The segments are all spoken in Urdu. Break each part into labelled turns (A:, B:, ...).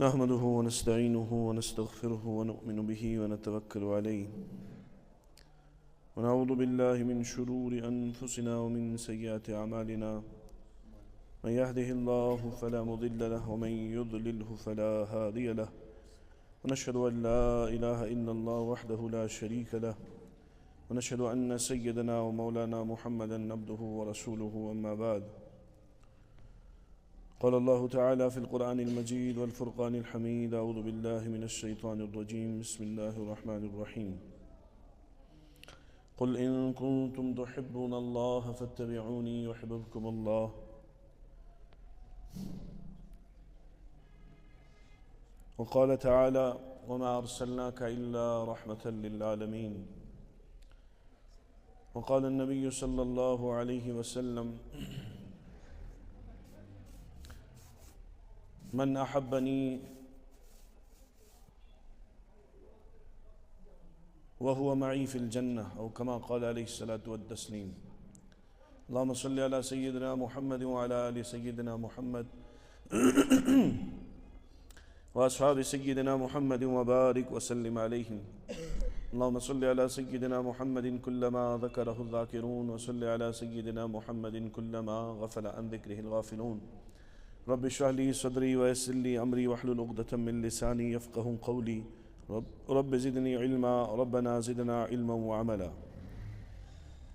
A: نحمده ونستعينه ونستغفره ونؤمن به ونتوكل عليه ونعوذ بالله من شرور أنفسنا ومن سيئات أعمالنا من يهده الله فلا مضل له ومن يضلله فلا هادي له ونشهد أن لا إله إلا الله وحده لا شريك له ونشهد أن سيدنا ومولانا محمدا عبده ورسوله أما بعد قال الله تعالى في القرآن المجيد والفرقان الحميد أعوذ بالله من الشيطان الرجيم بسم الله الرحمن الرحيم قل إن كنتم تحبون الله فاتبعوني يحببكم الله وقال تعالى وما أرسلناك إلا رحمة للعالمين وقال النبي صلى الله عليه وسلم من أحبني وهو معي في الجنة أو كما قال عليه الصلاة والتسليم اللهم صل على سيدنا محمد وعلى آل سيدنا محمد وأصحاب سيدنا محمد وبارك وسلم عليهم اللهم صل على سيدنا محمد كلما ذكره الذاكرون وصل على سيدنا محمد كلما غفل عن ذكره الغافلون رب اشرح لي صدري ويسر لي امري واحلل عقدة من لساني يفقهوا قولي رب زدني علما ربنا زدنا علما وعملا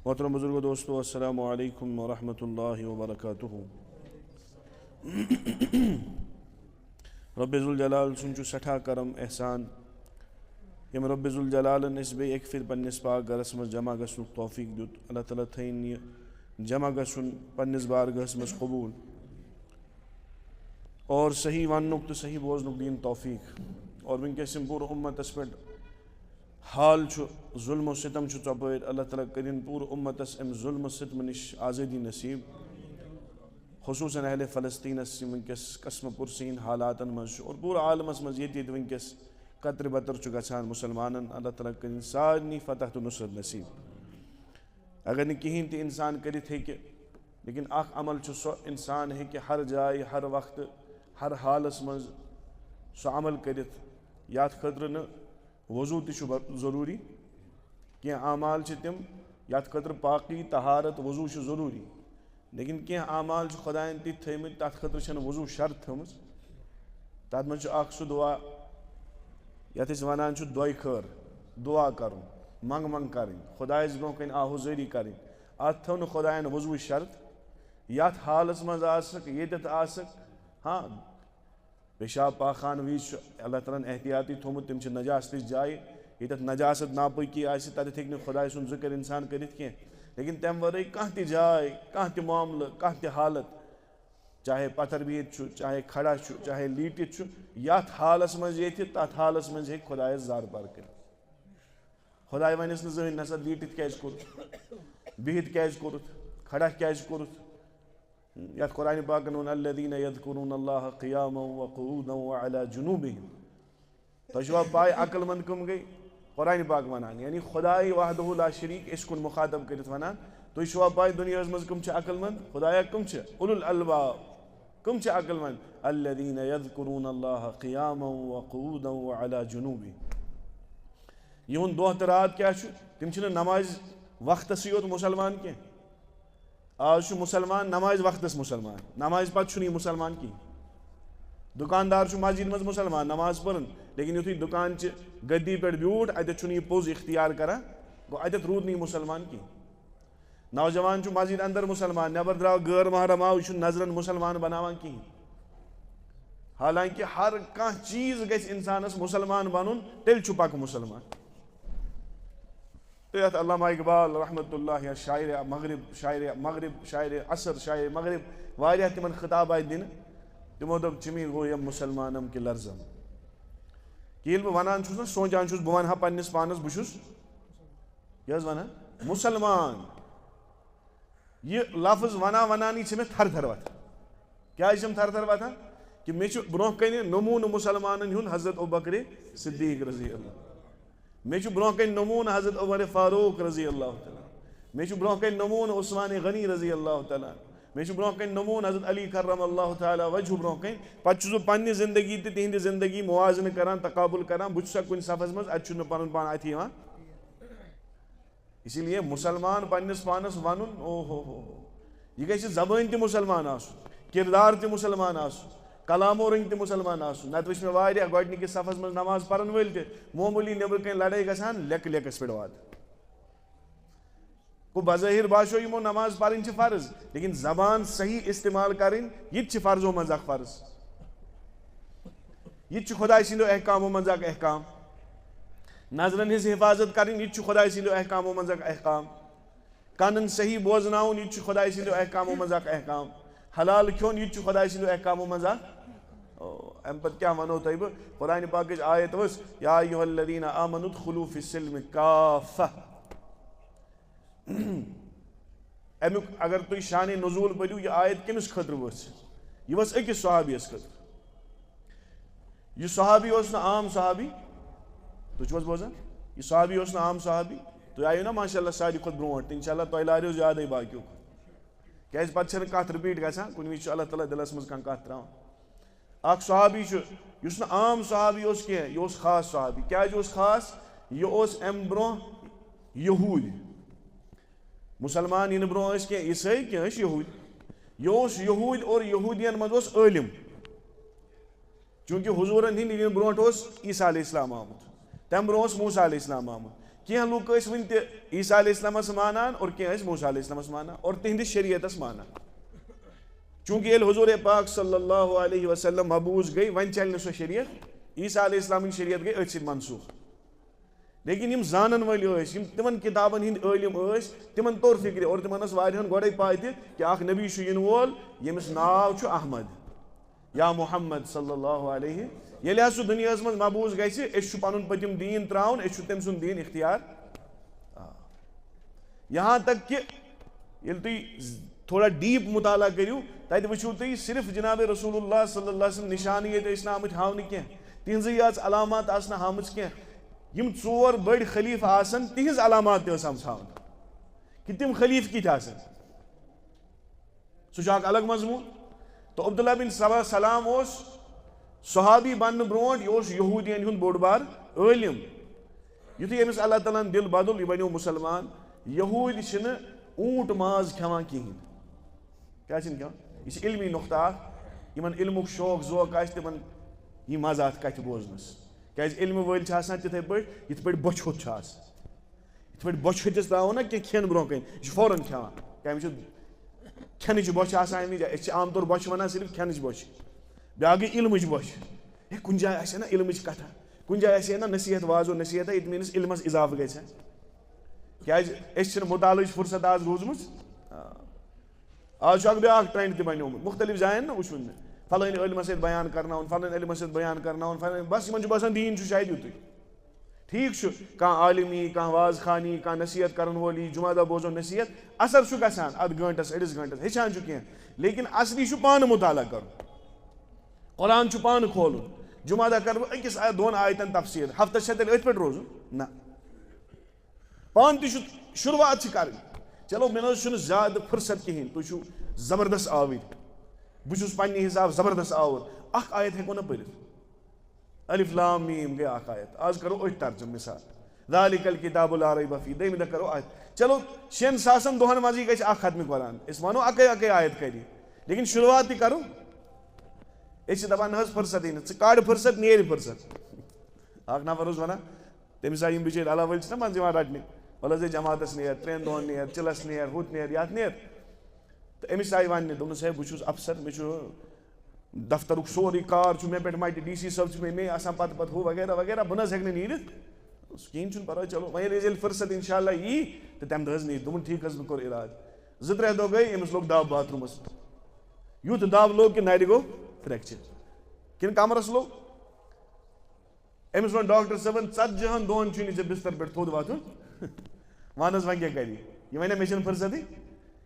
A: محترم بزرگوں دوستو السلام علیکم ورحمۃ اللہ وبرکاتہ رب ذوالجلال سنچو سٹھا کرم احسان یم رب ذوالجلالن اس بے ایک پھر پنس پاک گرس مز جمع گژھنک توفیق دیت اللہ تعالیٰ تھین یہ جمع گژھن پنس بارگاہس مز قبول اور صحیح ونک تو صحیح بوزنک دین توفیق اور ونکس پور امتس پہ حال ظلم و ستم ژپر اللہ تعالیٰ کرن پور امتس ام ظلم و ستم نش آزادی نصیب خصوصاً اہل فلسطینس ونکس قسم پرسین حالاتن مز اور پور عالمس مز یہ ونکس قطر بطر گژھان مسلمانن اللہ تعالیٰ کرن سارنی فتح تو نصرت نصیب اگر نہ کہین تہ انسان کرت ہیکہ لیکن اخ عمل سو انسان ہیکہ ہر جائے ہر وقت ہر حالس مز سو عمل کرت یات خاطر نہ وضو تہ ضروری کی اعمال تم یات خاطر پاکی طہارت وضو ضروری لیکن کی اعمال خدائن تہ تھمت تات خاطر وضو شرط تھمز تات مز اخ سہ دعا یت ونان دعائے خیر دعا کرن منگ منگ کریں خدائس برو کن آہوزاری کریں ات تھو خدائن وضو شرط یت حالس مز آسک یتت آسک ہاں پیشاب پاخان ویز اللہ تعالیٰ احتیاطی تھومت تم نجاست جائے یتت نجاست ناپاکی آسہ تتھ ہیکہ خدائے سن ذکر انسان کرت کی لیکن تم ورے کانٛہہ تہ جائے کانٛہہ تہ معاملہ کانٛہہ تہ حالت چاہے پتھر بہت چاہے کھڑا چاہے لیٹت یت حالس مز تت حالس مز ہیکہ خدائس زار پار کر خدائے ونس نا زہن نسا لیٹت کیاز کورت بہت کیاز کورت کھڑا کیاز کورت یت قرآن پاکن ون الذین یذکرون اللہ قیاما وقعودا وعلی جنوبہم تہ چھوا پاے عقل مند کم گئی قرآن پاک ونان یعنی خدائے وحدہ لا شریک اس کن مخاطب کرت ونان تہ چھوا پاے دنیا مز کم چھ عقل مند خدایا کم چھ اولو الالباب کم چھ عقل مند الذین یذکرون اللہ قیاما وقعودا وعلی جنوبہم یہن دہ تہ رات کیا تم چھ نماز وقتس یوت مسلمان کی آج مسلمان نماز وقتس مسلمان نماز پتہ یہ مسلمان کی دکاندار مسجد مز مسلمان نماز پرن لیکن یتھے دکان چہ گدی پہ بیوٹ اتھ یہ پوز اختیار کران گو اتھ رود نہیں مسلمان کی نوجوان مسجد اندر مسلمان نبر درو غیر محرم آو یہ نظرن مسلمان بناوان کہین حالانکہ ہر کانٛہہ چیز گژھِ انسانس مسلمان بنن تیل چھ پک مسلمان تو یت علامہ اقبال رحمۃ اللہ شاعر مغرب شاعر عصر شاعر مغرب واریاہ تمن خطاب آئی دن تمو دپ چمی گو یم مسلمانم کہ لرزم کہ یل بہ ونان چھس نا سونچان چھس بہ ونہا پننس پانس بہ چھس کیاز ونان مسلمان یہ لفظ ونانی چھ مے تھر تھر وتھان کیاز چھم تھر تھر وتھان کہ مے چھ برونٛہہ کنہِ نمونہ مسلمانن ہُنٛد حضرت ابوبکر صدیق رضی اللہ مے چھ برونٛہہ کنہِ نمونہ حضرت عمر فاروق رضی اللہ تعالیٰ مے چھ برونٛہہ کنہِ نمونہ عثمان غنی رضی اللہ تعالیٰ مے برو کن نمون حضرت علی کرم اللہ تعالیٰ وجہ برو کن پہ پنہ زندگی تہند زندگی موازنہ کران تقابل کران بہ کن صفس مز اتہ پن پان اتھ اسی لیے مسلمان پنس پانس ون او ہو یہ گژھِ زبان تہ مسلمان آسن کردار تہ مسلمان آسن کلام و رنگ تہ مسلمان آسن نت وچھ مے واریاہ گۄڈنِکِس صفس مز نماز پرن ول تہ معمولی نٮ۪برٕ کَنۍ لڑٲے گژھان لیکہٕ لیکس پٮ۪ٹھ واد کو بظاہر باسیو یمو نماز پرن چھ فرض لیکن زبان صحیح استعمال کرن یہ فرضوں مز اخ فرض یہ خدا سندو احکامو مز اخ احکام نظرن ہز حفاظت کرن یہ خدا سندو احکامو مز اخ احکام کانن صحیح بوزناون یہ خدا سندو احکامو مز اخ احکام حلال کھیون یہ خدا سندو احکامو مز اخ ام پتہ کیا ونو تہ بہ قرآن پاکچ آیت وس یا ایھا الذین آمنوا ادخلوا فی السلم کافہ امیک اگر تھی شان نزول پڑھو یہ آیت کمس خطر ورس یہ ورس اکس صحابیس خطر یہ صحابی اس نا عام صحابی تھی بوزان یہ صحابی اس نا عام صحابی تھی آئیو نا ماشاء اللہ ساری کھت برونٹ انشاء اللہ تہ لاریو زیادہ باقیو کیاز پتہ کت رپیٹ گژھان کن وز اللہ تعالیٰ دلس مز کھانا کت تران اخ صحابی اس نا عام صحابی اس کی یہ خاص صحابی کیا خاص یہ ام برو یہود مسلمان ین برو کی عیسائی کی یہود یہ یہود اور یہودین مز عالم چونکہ حضورن ہند ین برو عیسیٰ علیہ السلام آمت تم برو موسیٰ علیہ السلام آمت کی لوگ ون تہ عیسیٰ علیہ السلامس مانان اور کی موسیٰ علیہ السلامس مانان اور تہندس شریعتس مانان چونکہ یل حضور پاک صلی اللہ علیہ وسلم مبعوث گئی ون چل سو شریعت عیسیٰ علیہ السلام شریعت گئی ات منسوخ لیکن یم زانن ولی تمن کتابن ہند عالم تمن طور فکر اور تمن واریاہن گوڑے پاے تہ کہ اخ نبی ین وول یمس ناو چھ احمد یا محمد صلی اللہ علیہ یل سہ دنیا مز مبعوث گژھِ اس پن پتم دین تراؤن اس تم سن دین اختیار یہاں تک کہ یل تھی تھوڑا ڈیپ مطالعہ کرو تت وچھو تھی صرف جناب رسول اللہ صلی اللہ علیہ وسلم نشانی یہ آمت ہاؤنہ کی تہذ یاژ علامات آسن ہامچ کی یم ژور بڑ خلیفہ آسن تہذ علامات تہ آمت ہاؤن کہ تم خلیف کت آسن سہ الگ مضمون تو عبداللہ بن سلام صحابی بن برونٹ یہ یہودین ہند بوڑ بار عالم یتھے امس اللہ تعالیٰ دل بدل یہ بنو مسلمان یہود چھ اونٹ ماز کھوان کہین کیا کھوان یہ علمی نقطہ یمن علمک شوق ذوق آس تمن یہ مزہ کتھ بوزنس کیاز علم ول تتھے پہ یت پہ بچ ہوت یت پہ بچ ہوتس تراو نا کی کھین برو کن یہ فوراً کھوان کم کھینچ بچ آسان اس عام طور بچ ونان صرف کھینچ بچ بیا گئی علمچ بچ کن جائے آسے نا علمچ کتھا کن جائے آسے نا نصیحت واض و نصیحت اٹ مینس علمس اضافہ گژھِ کیاز اس مطالعہ فرصت آز روزمت آج اخ بیاکھ ٹرینڈ تہ بنیومت مختلف جائن نا وچھن میں فلٲنۍ علمس سۭتۍ بیان کرناون فلٲنۍ علمس سۭتۍ بیان کرناون فلٲنۍ بس یمن باسان دین شاید یُتُے ٹھیک کانٛہہ عالم یی کانٛہہ واز خان یی کانٛہہ نصیحت کرن وول یی جمعہ دۄہ بوزو نصیحت اثر چھُ گژھان اتھ گٲنٹس أڑِس گٲنٹس ہیٚچھان چھُ کینٛہہ لیکن اصلی چھُ پانہٕ مطالعہ کرُن قرآن چھُ پانہٕ کھولُن جمعہ دۄہ کرٕ بہٕ أکِس دۄن آیتن تفسیٖر ہفتس چھا تیٚلہِ أتھۍ پٮ۪ٹھ روزُن نہ پانہٕ تہِ چھُ شروعات چھِ کرٕنۍ چلو مےٚ نہ حظ چھُنہٕ زیادٕ فرصت کہیٖنۍ تُہۍ چھِو زبردست آوٕرۍ بہٕ چھُس پننہِ حساب زبردست آوُر اکھ آیت ہیٚکو نہ پٔرِتھ الف لام میم گٔے اکھ آیت آز کرو أتھۍ ترجم مثال ذالک الکتاب لا ریب فیہ دوٚیمہِ دۄہ کرو آیت چلو 6,000 دۄہن منٛزٕے گژھِ اکھ ختمہِ قرآن أسۍ ونو اکے آیت کری لیکن شروعات تہِ کرو أسۍ چھِ دپان نہ حظ فرصتٕے نہٕ ژٕ کڑ فرصت نیرِ فرصت اکھ نفر اوس ونان تٔمِس آیہِ یِم بِچٲرۍ اللہ وٲلۍ چھِ نا منٛزٕ یِوان رٹنہِ وَلہٕ حظ جماعتس نیر 3 دۄہن نیر چِلس نیر ہُتھ نیر یتھ نیر تو أمِس آیہِ وننہِ دوٚپنس ہے بہٕ چھُس افسر مےٚ چھُ دفترُک سورُے کار چھُ مےٚ پٮ۪ٹھ مٹہِ ڈی سی صٲب چھُ مے آسان پتہٕ ہُہ وغیرہ وغیرہ بہٕ نہ حظ ہیٚکہٕ نہٕ نیٖرِتھ کِہیٖنۍ چھُنہٕ پرواے چلو وۄنۍ ییٚلہِ فرصت انشاء اللہ یی تہٕ تمہِ دۄہ حظ نیرِ دوٚپُن ٹھیٖک حظ بہٕ کوٚر ارادٕ 2-3 دۄہ گٔے أمِس لوٚگ دب باتھروٗمس یُتھ دب لوٚگ کہِ نرِ گوٚو فریکچر کِنہٕ کمرس لوٚگ أمِس ووٚن ڈاکٹر صٲبن 40 دۄہن چھُے نہٕ ژےٚ بستر پٮ۪ٹھ تھوٚد وۄتھُن ون حظ وۄنۍ کیٛاہ کری یہِ ونے مےٚ چھنہٕ فرصتٕے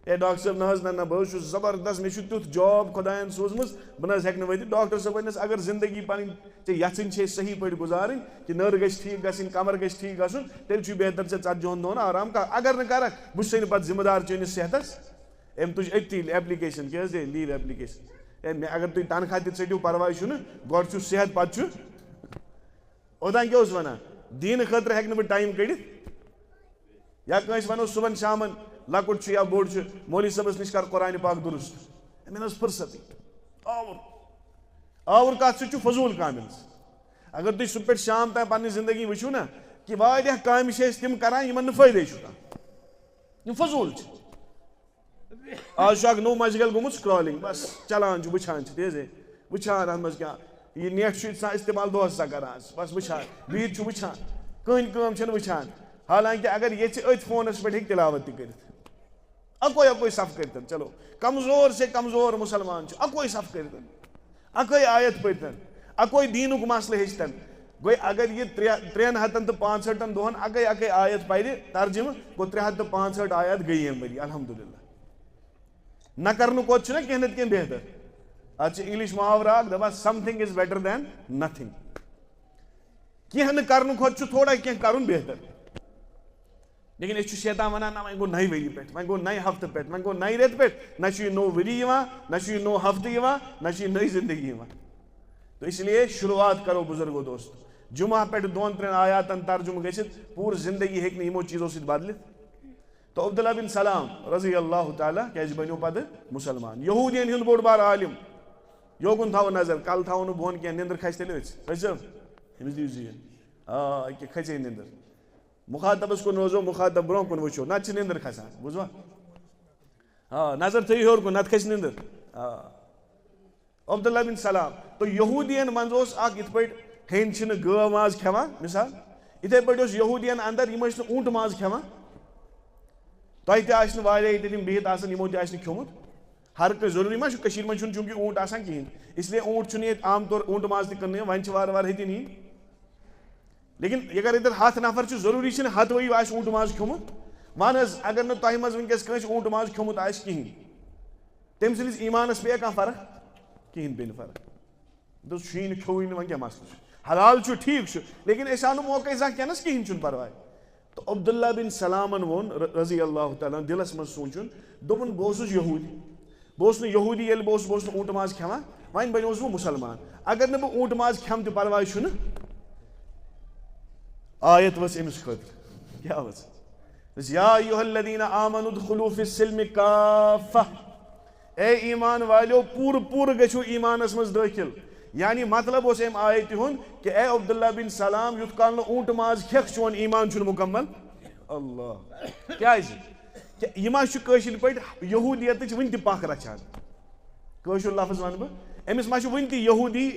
A: ہے ڈاکٹر صٲب نہ حظ نہ بہٕ حظ چھُس زبردست مےٚ چھُ تیُتھ جاب خۄداین سوٗزمٕژ بہٕ نہ حظ ہیٚکہٕ نہٕ ؤتھِتھ ڈاکٹر صٲب ونٮ۪س اگر زندگی پنٕنۍ ژےٚ یژھٕنۍ چھے صحیح پٲٹھۍ گُزارٕنۍ کہِ نٔر گژھِ ٹھیٖک گژھٕنۍ کمر گژھِ ٹھیٖک گژھُن تیٚلہِ چھُے بہتر ژےٚ 40 دۄہن آرام کر اگر نہٕ کرکھ بہٕ چھُسے نہٕ پتہٕ ذمہٕ دار چٲنِس صحتس ام تج اتی ایپلیکیشن کیا لیو ایپلیکیشن اگر تھی تنخواہ تہ ژٹو پرواے چھُنہٕ گۄڈٕ چھُ صحت پتہٕ چھُ اوٚتانۍ کیٛاہ اوس وَنان دیٖنہٕ خٲطرٕ ہیٚکہِ نہٕ بہٕ ٹایم کٔڑِتھ یا کٲنٛسہِ وَنو صُبحن شامن لۄکُٹ چھُ یا بوٚڑ چھُ مولوی صٲبس نِش کر قرآنِ پاک درست مےٚ نہٕ حظ فٕرسَتٕے آوُر کتھ سۭتۍ چھُ فضوٗل کامٮ۪ن اگر تُہۍ صُبح پٮ۪ٹھ شام تام پننہِ زندگی وٕچھِو نا کہِ واریاہ کامہِ چھِ أسۍ تِم کران یِمن نہٕ فٲیدے چھُ کانٛہہ یِم فضوٗل چھِ آز چھُ اکھ نوٚو مشغل گوٚمُت سکرالِنگ بس چلان چھُ وٕچھان چھِ تیز وٕچھان اتھ منٛز کیٛاہ یہِ نیٹ چھُ آسان استعمال دۄہس سا کران بس وٕچھان بِہِتھ چھُ وٕچھان کٕہٕنۍ کٲم چھَنہٕ وٕچھان حالانکہِ اگر ییٚژھِ أتھۍ فونس پٮ۪ٹھ ہیٚکہِ تِلاوت تہِ کٔرِتھ اکوے صف کٔرتن چلو کمزور سے کمزور مسلمان چھُ اکوے صف کٔرتن اکٲے آیت پٔرتن اکوے دیٖنُک مسلہٕ ہیٚچھتن گوٚو اگر یہِ 365 دۄہن اکٲے آیت پرِ ترجمہٕ گوٚو 365 آیت گٔے ییٚمہِ ؤری الحمدللہ نہ کرنہٕ کھۄتہٕ چھُنہ کینٛہہ نتہٕ کینٛہہ بہتر اتھ چھُ انگلش محاورٕ اکھ دپان something is better than nothing کینٛہہ نہٕ کرنہٕ کھۄتہٕ چھُ تھوڑا کینٛہہ کرُن بہتر لیکن أسۍ چھُ شیطان ونان نہ وۄنۍ گوٚو نَیہِ ؤری پٮ۪ٹھ وۄنۍ گوٚو نَیہِ ہفتہٕ پٮ۪ٹھ وۄنۍ گوٚو نَیہِ رٮ۪تہٕ پٮ۪ٹھ نہ چھُ یہِ نوٚو ؤری یِوان نہ چھُ یہِ نوٚو ہفتہٕ یِوان نہ چھُ یہِ نٔے زندگی یِوان تو اس لیے شروعات کرو بزرگو دوست جمعہ پٮ۪ٹھ 2-3 آیاتن ترجمہٕ گٔژھِتھ پوٗرٕ زندگی ہیٚکہِ نہٕ یِمو چیٖزو سۭتۍ بدلِتھ تو عبداللہ بن سلام رضی اللہ تعالیٰ کیازِ بنیو پتہٕ مُسلمان یہوٗدین ہُنٛد بوٚڑ بار عالم یوکُن تھاوو نظر کل تھاوو نہٕ بۄن کینٛہہ نِندٕر کھسہِ تیٚلہِ أتھۍ کھٔسۍ صٲب أمِس دِیِو زیٖن أکیاہ کھژے نِندٕر مُخاطبس کُن روزو مُخاطب برونٛہہ کُن وٕچھو نتہٕ چھِ نِندٕر کھسان بوٗزوا نظر تھٲیِو ہیوٚر کُن نتہٕ کھسہِ نِندٕر عبداللہ بن سلام تو یہوٗدین منٛز اوس اکھ یِتھ پٲٹھۍ ہیٚنٛدۍ چھِنہٕ گٲو ماز کھٮ۪وان مثال یِتھٕے پٲٹھۍ اوس یہوٗدین اندر یِم ٲسۍ نہٕ اوٗنٹ ماز کھٮ۪وان تۄہہِ تہِ آسہِ نہٕ واریاہ ییٚتٮ۪ن یِم بِہِتھ آسان یِمو تہِ آسہِ نہٕ کھیوٚمُت ہر کٲنٛسہِ ضروٗری ما چھُ کٔشیٖرِ منٛز چھُنہٕ چوٗنٛکہِ اوٗنٹ آسان کِہینۍ اسلیے اوٗنٹ چھُنہٕ ییٚتہِ عام طور اوٗنٹ ماز تہِ کٕننہٕ وۄنۍ چھِ وارٕ وارٕ ہیٚتِن یِنۍ لیکن اگر ییٚتٮ۪ن 100 نفر چھِ ضروٗری چھِنہٕ 100 آسہِ اوٗنٹ ماز کھیوٚمُت وَن حظ اگر نہٕ تۄہہِ منٛز وٕنکیٚس کٲنٛسہِ اوٗنٹ ماز کھیوٚمُت آسہِ کِہینۍ تٔمۍ سٕنٛدِس ایٖمانس پیٚیہِ کانٛہہ فرق کِہینۍ پیٚیہِ نہٕ فرق دوٚپ چھُیی نہٕ کھیوٚوٕے نہٕ وۄنۍ کیٛاہ مسلہٕ چھُ حلال چھُ ٹھیٖک چھُ لیکن أسۍ آو نہٕ موقعے زانٛہہ کھٮ۪نس کِہینۍ چھُنہٕ پرواے تو عبداللہ بن سلامن ووٚن رضی اللہ تعالیٰ دِلس منٛز سونٛچُن دوٚپُن بہٕ اوسُس یہوٗدی بہٕ اوسُس نہٕ یہوٗدی ییٚلہِ بہٕ اوسُس نہٕ اوٗنٹ ماز کھٮ۪وان وۄنۍ بنیوس بہٕ مُسلمان اگر نہٕ بہٕ اوٗنٹ ماز کھٮ۪مہٕ تہِ پرواے چھُنہٕ آیت ؤژھ أمِس خٲطرٕ کیٛاہ ؤژھ یا ایُہا الذیٖنَ آمنوا ادخلوا فی السلمِ کافہ اے ایٖمان والیو پوٗرٕ پوٗرٕ گٔژھِو ایٖمانس منٛز دٲخِل یعنی مطلب اوس امہِ آیتہِ ہُنٛد کہ اے عبداللہ بن سلام یُتھ کال نہٕ اوٗنٹ ماز کھٮ۪کھ چون ایٖمان چھُنہٕ مُکمل اللہ کیازِ یہِ ما چھُ کٲشِر پٲٹھۍ یہوٗدیتٕچ وُنہِ تہِ پکھ رچھان کٲشُر لفظ ونہٕ بہٕ أمِس ما چھُ وُنہِ تہِ یہوٗدی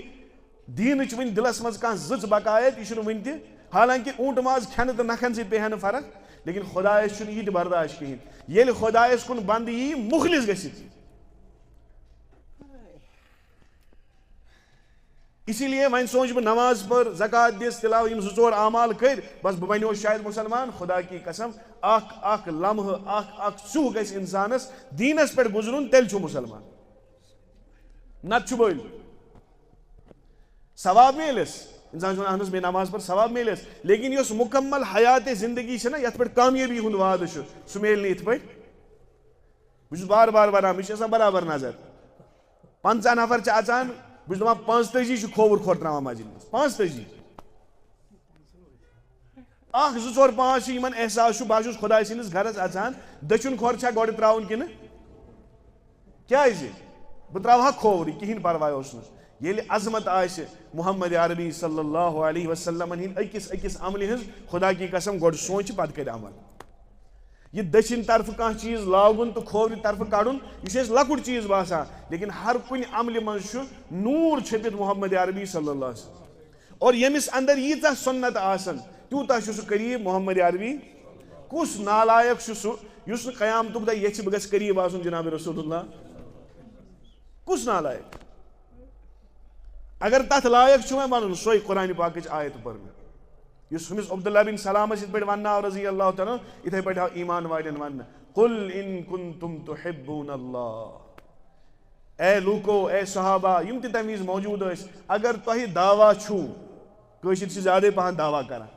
A: دیٖنٕچ وُنہِ دِلس منٛز کانٛہہ زٕژ بقایت یہِ چھُنہٕ وُنہِ تہِ حالانکہِ اوٗنٹ ماز کھٮ۪نہٕ تہٕ نہ کھٮ۪نہٕ سۭتۍ پیٚیہِ ہا نہٕ فرق لیکن خۄدایس چھُنہٕ یہِ تہِ برداش کِہینۍ ییٚلہِ خۄدایس کُن بنٛدٕ یی مُخلِص گٔژھِتھ اسی لیے وۄنۍ سونٛچ بہٕ نماز پٔر زکات دِژ تِلاو یِم 2-4 اعمال کٔرۍ بس بہٕ بنیوس شاید مُسلمان خدا کی قسم اکھ لمحہٕ اکھ ژوٚہ گژھِ انسانس دیٖنس پٮ۪ٹھ گُزرُن تیٚلہِ چھُ مُسلمان نتہٕ چھُ بٔلۍ ثواب میلٮ۪س انسان چھُ ونان اہن حظ مےٚ نماز پٔر ثواب میلٮ۪س لیکن یۄس مُکمل حیاتِ زندگی چھےٚ نہ یتھ پٮ۪ٹھ کامیٲبی ہُنٛد وعدٕ چھُ سُہ میلہِ نہٕ یِتھ پٲٹھۍ بہٕ چھُس بار بار ونان مےٚ چھِ آسان برابر نظر 50 نفر چھِ اژان بہٕ چھُس دپان 45 چھُ کھووُر کھۄتراوان مسجد منٛز 45 اکھ 2 4 5 چھِ یِمن احساس چھُ بہٕ چھُس خۄداے سٕنٛدِس گرس اژان دٔچھُن کھۄر چھا گۄڈٕ تراوُن کِنہٕ کیازِ بہٕ تراوٕ ہا کھوورٕے کِہینۍ پرواے اوس نہٕ ییٚلہِ عظمت آسہِ محمد عربی صلی اللہ علیہ وسلمن ہِنٛدۍ أکِس عملہِ ہٕنٛز خدا کی قسم گۄڈٕ سونٛچہِ پتہٕ کرِ عمل یہ دٔچھِنۍ طرفہٕ کانٛہہ چیٖز لاگُن تہٕ کھوورِ طرفہٕ کڑُن یہِ چھُ اَسہِ لۄکُٹ چیٖز باسان لیکن ہر کُنہِ عملہِ منٛز چھُ نوٗر چھٔپِتھ محمد عربی صلی اللہ علیہ وسلم اور ییٚمِس اندر ییٖژاہ سُنت آسن تیوٗتاہ چھُ سُہ قریٖب محمد عربی کُس نالایق چھُ سُہ یُس نہٕ قیامتُک دۄہ یژھِ بہٕ گژھٕ قریٖب آسُن جناب رسول اللہ کُس نالایق اگر تتھ لایق چھُ وۄنۍ ونُن سۄے قرآنِ پاکٕچ آیت پٔر مےٚ یُس ہُمِس عبداللہ بن سلامس یِتھ پٲٹھۍ وننہٕ آو رضی اللہ تعالیٰ یِتھے پٲٹھۍ آو ایٖمان والٮ۪ن وننہٕ قُل اِن کُنتُم تُحِبوٗنَ اللہ اے لوٗکو اے صحابہ یِم تہِ تمہِ وِزِ موجوٗد ٲسۍ اگر تۄہہِ دعوا چھُو کٲشِر چھِ زیادے پہن دعوا کران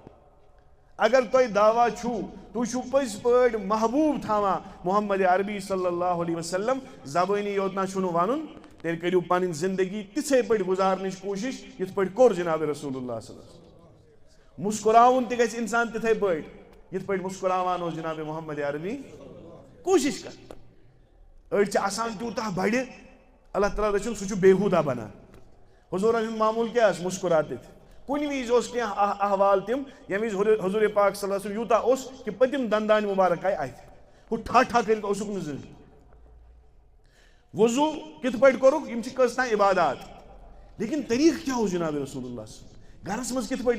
A: اگر تھی دعویٰ چھو تھی پز پہ محبوب تھاوان محمد عربی صلی اللہ علیہ وسلم زبانی یوتنا چھنو ون تیل کرو پن زندگی تھے پہ گزارنچ کوشش یت پہ کور جناب رسول اللہ صلی اللہ علیہ وسلم مسکراون تہ گژھِ انسان تتھے پہ یت پہ مسکراوان اوس جناب محمد عربی کوشش کر اڑ آسان تیوتہ بڑ اللہ تعالیٰ رچن سہ بےحودہ بنان حضورن ہند معمول کیا مسکرات کن وز کی احوال تم یم وز حضور پاک صلی اللہ علیہ وسلم یوتہ اس کہ پتم دندان مبارک آئی اتھ وہ ٹھا ٹھا کر زن وضو کت پہ کورک یم کس تان عبادات لیکن طریقہ کیا ہو جناب رسول اللہ گھرس مز کت پہ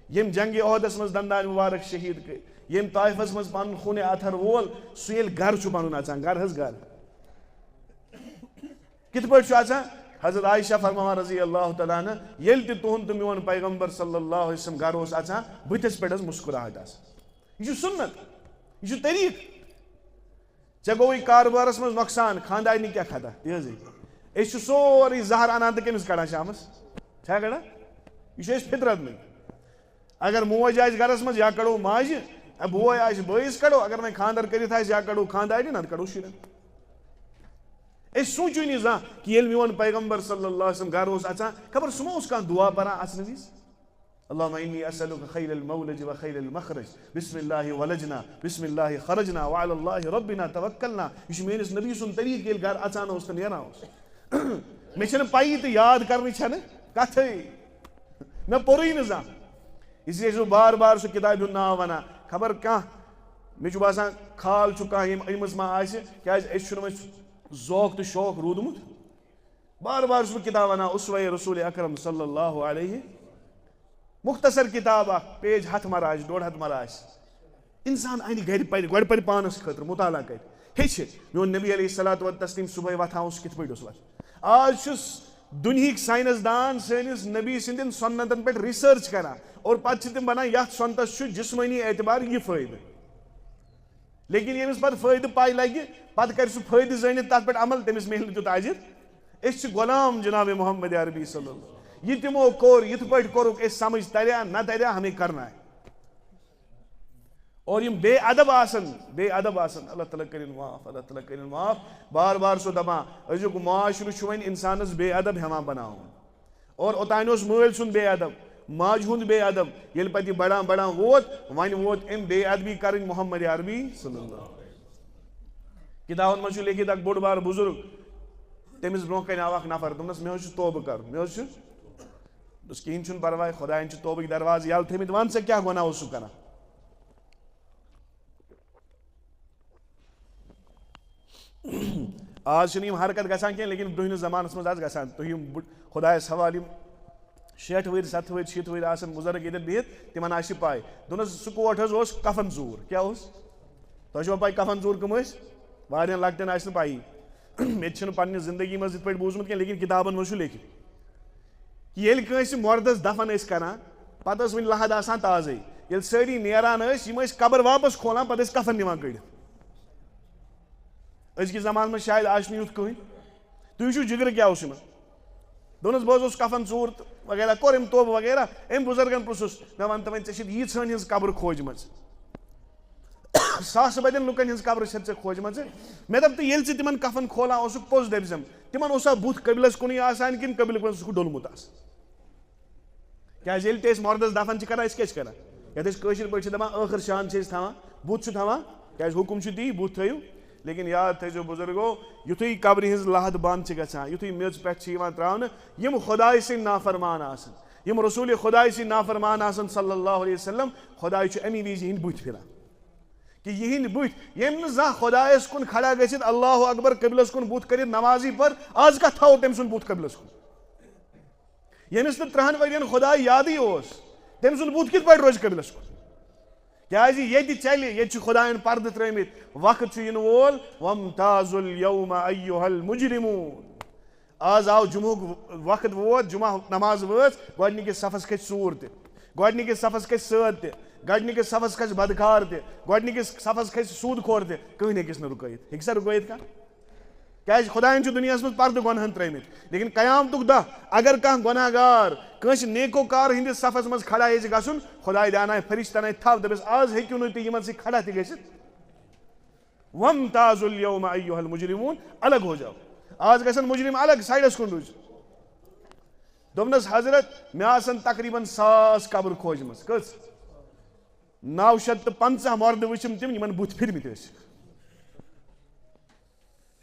A: یم جنگ عہدس مز دندان مبارک شہید کر یم طائفس مز پن خون اتھر وول سہ یل گھر پن اچان گھر حض گھر کت پہ حضرت عائشہ فرماوان رضی اللہ تعالیٰ عنہ یل تہ تہند تو میون پیغمبر صلی اللہ علیہ وسلم گھر اس اچان بتس پہ مسکراہٹ یہ سنت یہ طریق ے گوئی کاربارس مز نقصان خاندارنی کیا کھدا یہ سوری زہر انان تو کمس کڑان شامس چھا کڑان یہ فطرت میں اگر موج آس گھرس مز یا کڑو ماجہ بوے آس بٲیس کڑو اگر وۄنۍ خاندر کٔرِتھ آسہِ یا کڑو خاندارنی نتہٕ کڑو شُرٮ۪ن سوچو نی زانٛہہ کہ ییٚلہِ میون پیغمبر صلی اللہ علیہ وسلم گھر اوس اژان خبر سُہ ما اوس کانٛہہ دعا پران اژنہٕ وِزِ اللهم إني أسألك خير المولج وخير المخرج بسم الله ولجنا بسم الله خرجنا وعلى الله ربنا توكلنا یہ میرس نبی سن طریقہ یل گھر اژان اوس تو نیران اوس مے چھنہ پائی تو یاد کرنی چھنہ کتھے مے پوری نہ زانٛہہ اس لیے بار بار سُہ کتابہِ ہُنٛد ناو ونان خبر کانٛہہ مے چھُ باسان کھال چھُ کانٛہہ ییٚمہِ أنۍمٕژ ما آسہِ کیازِ أسۍ چھُنہٕ وۄنۍ ذوق تہٕ شوق روٗدمُت بار بار چھُس بہٕ کتاب ونان اسوہ رسول اکرم صلی اللہ علیہ مختصر کتاب پیج ہتھ مر آس ڈوڑ ہتھ مر آس انسان انہ گھر پہ گۄڈٕ پرِ پانس خٲطرٕ مطالعہ کر ہیٚچھِ میون نبی علیہ الصلوۃ والتسلیم صبحٲے وتھان اوس کِتھ پٲٹھۍ اوس وتھان آز چھُس دُنہِکۍ ساینس دان سٲنِس نبی سٕنٛدٮ۪ن سۄنتن پٮ۪ٹھ رِسٲرچ کران اور پتہٕ چھِ تِم ونان یتھ سۄنتس چھُ جسمٲنی اعتبار یہِ فٲیدٕ لیکن ییٚمِس پتہٕ فٲیدٕ پاے لگہِ پتہٕ کرِ سُہ فٲیدٕ زٲنِتھ تتھ پٮ۪ٹھ عمل تٔمِس میلہِ نہٕ تیُتھ اجر أسۍ چھِ غلام جناب محمد عربی صلی اللہ یہ تمو کور یت پہ کورک اس سمجھ تریا نہ تریا ہمیں کرنا ہے اور یم بے ادب آسن اللہ تعالیٰ کرن معاف اللہ تعالیٰ کرن معاف بار بار سو دپان ازیک معاشرہ چھ وۄنۍ انسانس بے ادب ہیوان بناون اور اوتانۍ اوس مٲلۍ سُنٛد بے ادب ماجہِ ہُنٛد بے ادب ییٚلہِ پتہٕ یہِ بڑان بڑان ووت وۄنۍ ووت أمۍ بے ادبی کرٕنۍ محمد عربی صلی اللہ کتابن منٛز چھُ لیکھِتھ اکھ بوٚڑ بار بزرگ تٔمِس برونٛہہ کنہِ آو اکھ نفر دوٚپنس مےٚ حظ چھُ توبہٕ کرُن مےٚ حظ چھُ دوٚپُس کِہیٖنۍ چھُنہٕ پرواے خۄدایَن چھِ توبٕکۍ دروازٕ یلہٕ تھٲمٕتۍ ون ژےٚ کیٛاہ گۄناہ اوس سُہ کران آز چھِنہٕ یِم حرکت گژھان کینٛہہ لیکن برونٛہمِس زمانس منٛز آسہٕ گژھان تُہۍ یِم خۄدایس حوالہٕ یِم 60 ؤری 70 ؤری 60 ؤری آسان بُزرگ ییٚتٮ۪ن بِہِتھ تِمن آسہِ پاے دوٚپنس سُہ کوٹ حظ اوس کفن ژوٗر کیٛاہ اوس تۄہہِ چھُوا پاے کفن ژوٗر کٕم ٲسۍ واریاہن لۄکٹٮ۪ن آسہِ نہٕ پایی مےٚ تہِ چھُنہٕ پننہِ زندگی منٛز یِتھ پٲٹھۍ بوٗزمُت کینٛہہ لیکن کتابن منٛز چھُ لیکھِتھ ییٚلہِ کٲنٛسہِ مردس دفن ٲسۍ کران پتہٕ ٲس وُنہِ لحد آسان تازے ییٚلہِ سٲری نیران ٲسۍ یِم ٲسۍ قبر واپس کھولان پتہٕ ٲسۍ کفن نِوان کٔڑِتھ أزکِس زمانس منٛز شاید آسہِ نہٕ یُتھ کٕہٕنۍ تُہۍ وٕچھِو جگرٕ کیٛاہ اوس یِمن دوٚپنس بہٕ حظ اوسُس کفن ژوٗر تہٕ وغیرہ کوٚر أمۍ توبہٕ وغیرہ أمۍ بُزرگن پرٛژھُس مےٚ ون تہٕ وۄنۍ ژےٚ چھِتھ ییٖژہن ہِنٛز قبرٕ کھوجمژ ساسہٕ بٔدٮ۪ن لُکن ہِنٛز قبرٕ چھَتھ ژےٚ کھوجمژٕ مےٚ دوٚپ تہٕ ییٚلہِ ژٕ تِمن کفن کھولان اوسُکھ پوٚز دٔپزٮ۪م تِمن اوسا بُتھ قبلس کُنُے آسان کِنہٕ قبلہٕ کُن اوسُکھ ڈوٚلمُت آسان کیٛازِ ییٚلہِ تہِ أسۍ مردس دفن چھِ کران أسۍ کیٛاہ چھِ کران یتھ أسۍ کٲشِر پٲٹھۍ چھِ دپان ٲخر شان چھِ أسۍ تھاوان بُتھ چھُ تھاوان کیٛازِ حُکُم چھُ تی بُتھ تھٲیِو لیکن یاد تھٲیزیو بُزرگو یُتھُے قبرِ ہِنٛز لحد بنٛد چھِ گژھان یُتھُے میٚژ پٮ۪ٹھ چھِ یِوان ترٛاونہٕ یِم خۄداے سٕنٛدۍ نافرمان آسان یِم رسوٗلِ خۄداے سٕنٛدۍ نافرمان آسان صلی اللہ علیہ وسلم خۄداے چھُ امی وِزِ یِہِنٛدۍ بٕتھۍ پھِران کہ یِہِنٛدۍ بٕتھۍ ییٚمۍ نہٕ زانٛہہ خۄدایس کُن کھڑا گٔژھِتھ اللہ اکبر قبلس کُن بُتھ کٔرِتھ نمازی پر آز کتھ تھاوو تٔمۍ سُنٛد بُتھ قبلس کُن ییٚمِس نہٕ 30 ؤرین خۄداے یادٕے اوس تٔمۍ سُنٛد بُتھ کِتھ پٲٹھۍ روزِ قبلس کُن کیٛازِ ییٚتہِ چلہِ ییٚتہِ چھِ خۄدایَن پردٕ ترٲمٕتۍ وقت چھُ یِنہٕ وول وامتازُ اليوم ایُّہا المجرموٗن آز آو جُمعُک وقت ووت جُمعہ نماز وٲژ گۄڈنِکِس صفس کھژِ ژوٗر تہِ گۄڈنِکِس صفس کھژِ سٲد تہِ گۄڈنِکِس صفس کھژِ بدکار تہِ گۄڈنِکِس صفس کھژِ سوٗد خور تہِ کٕہٕنۍ ہیٚکِس نہٕ رُکٲیِتھ ہیٚکہِ سا رُکٲیِتھ کانٛہہ کیازِ خۄدایَن چھُ دُنیاہَس منٛز پردٕ گۄنہَن ترٛٲمٕتۍ لیکن قیامتُک دۄہ اگر کانٛہہ گۄناہ گار کٲنٛسہِ نیکو کار ہٕنٛدِس صفس منٛز کھڑا ییٚژھِ گژھُن خۄداے دیٛانایہِ فرشتن اَتھِ تھپھ دَپٮ۪س آز ہیٚکِو نہٕ تُہۍ یِمن سۭتۍ کھڑا تہِ گٔژھِتھ وَامتازُ الْیَوْمَ أَیُّہَا الْمُجْرِمُونَ الگ ہو جاو آز گژھن مُجرِم الگ سایڈس کُن روٗزِو دوٚپنَس حضرت مےٚ آسن تقریٖباً 1000 قبرٕ کھوجمٕژ کٔژ 950 مردٕ وٕچھِم تِم یِمن بُتھِ پھِرمٕتۍ ٲسۍ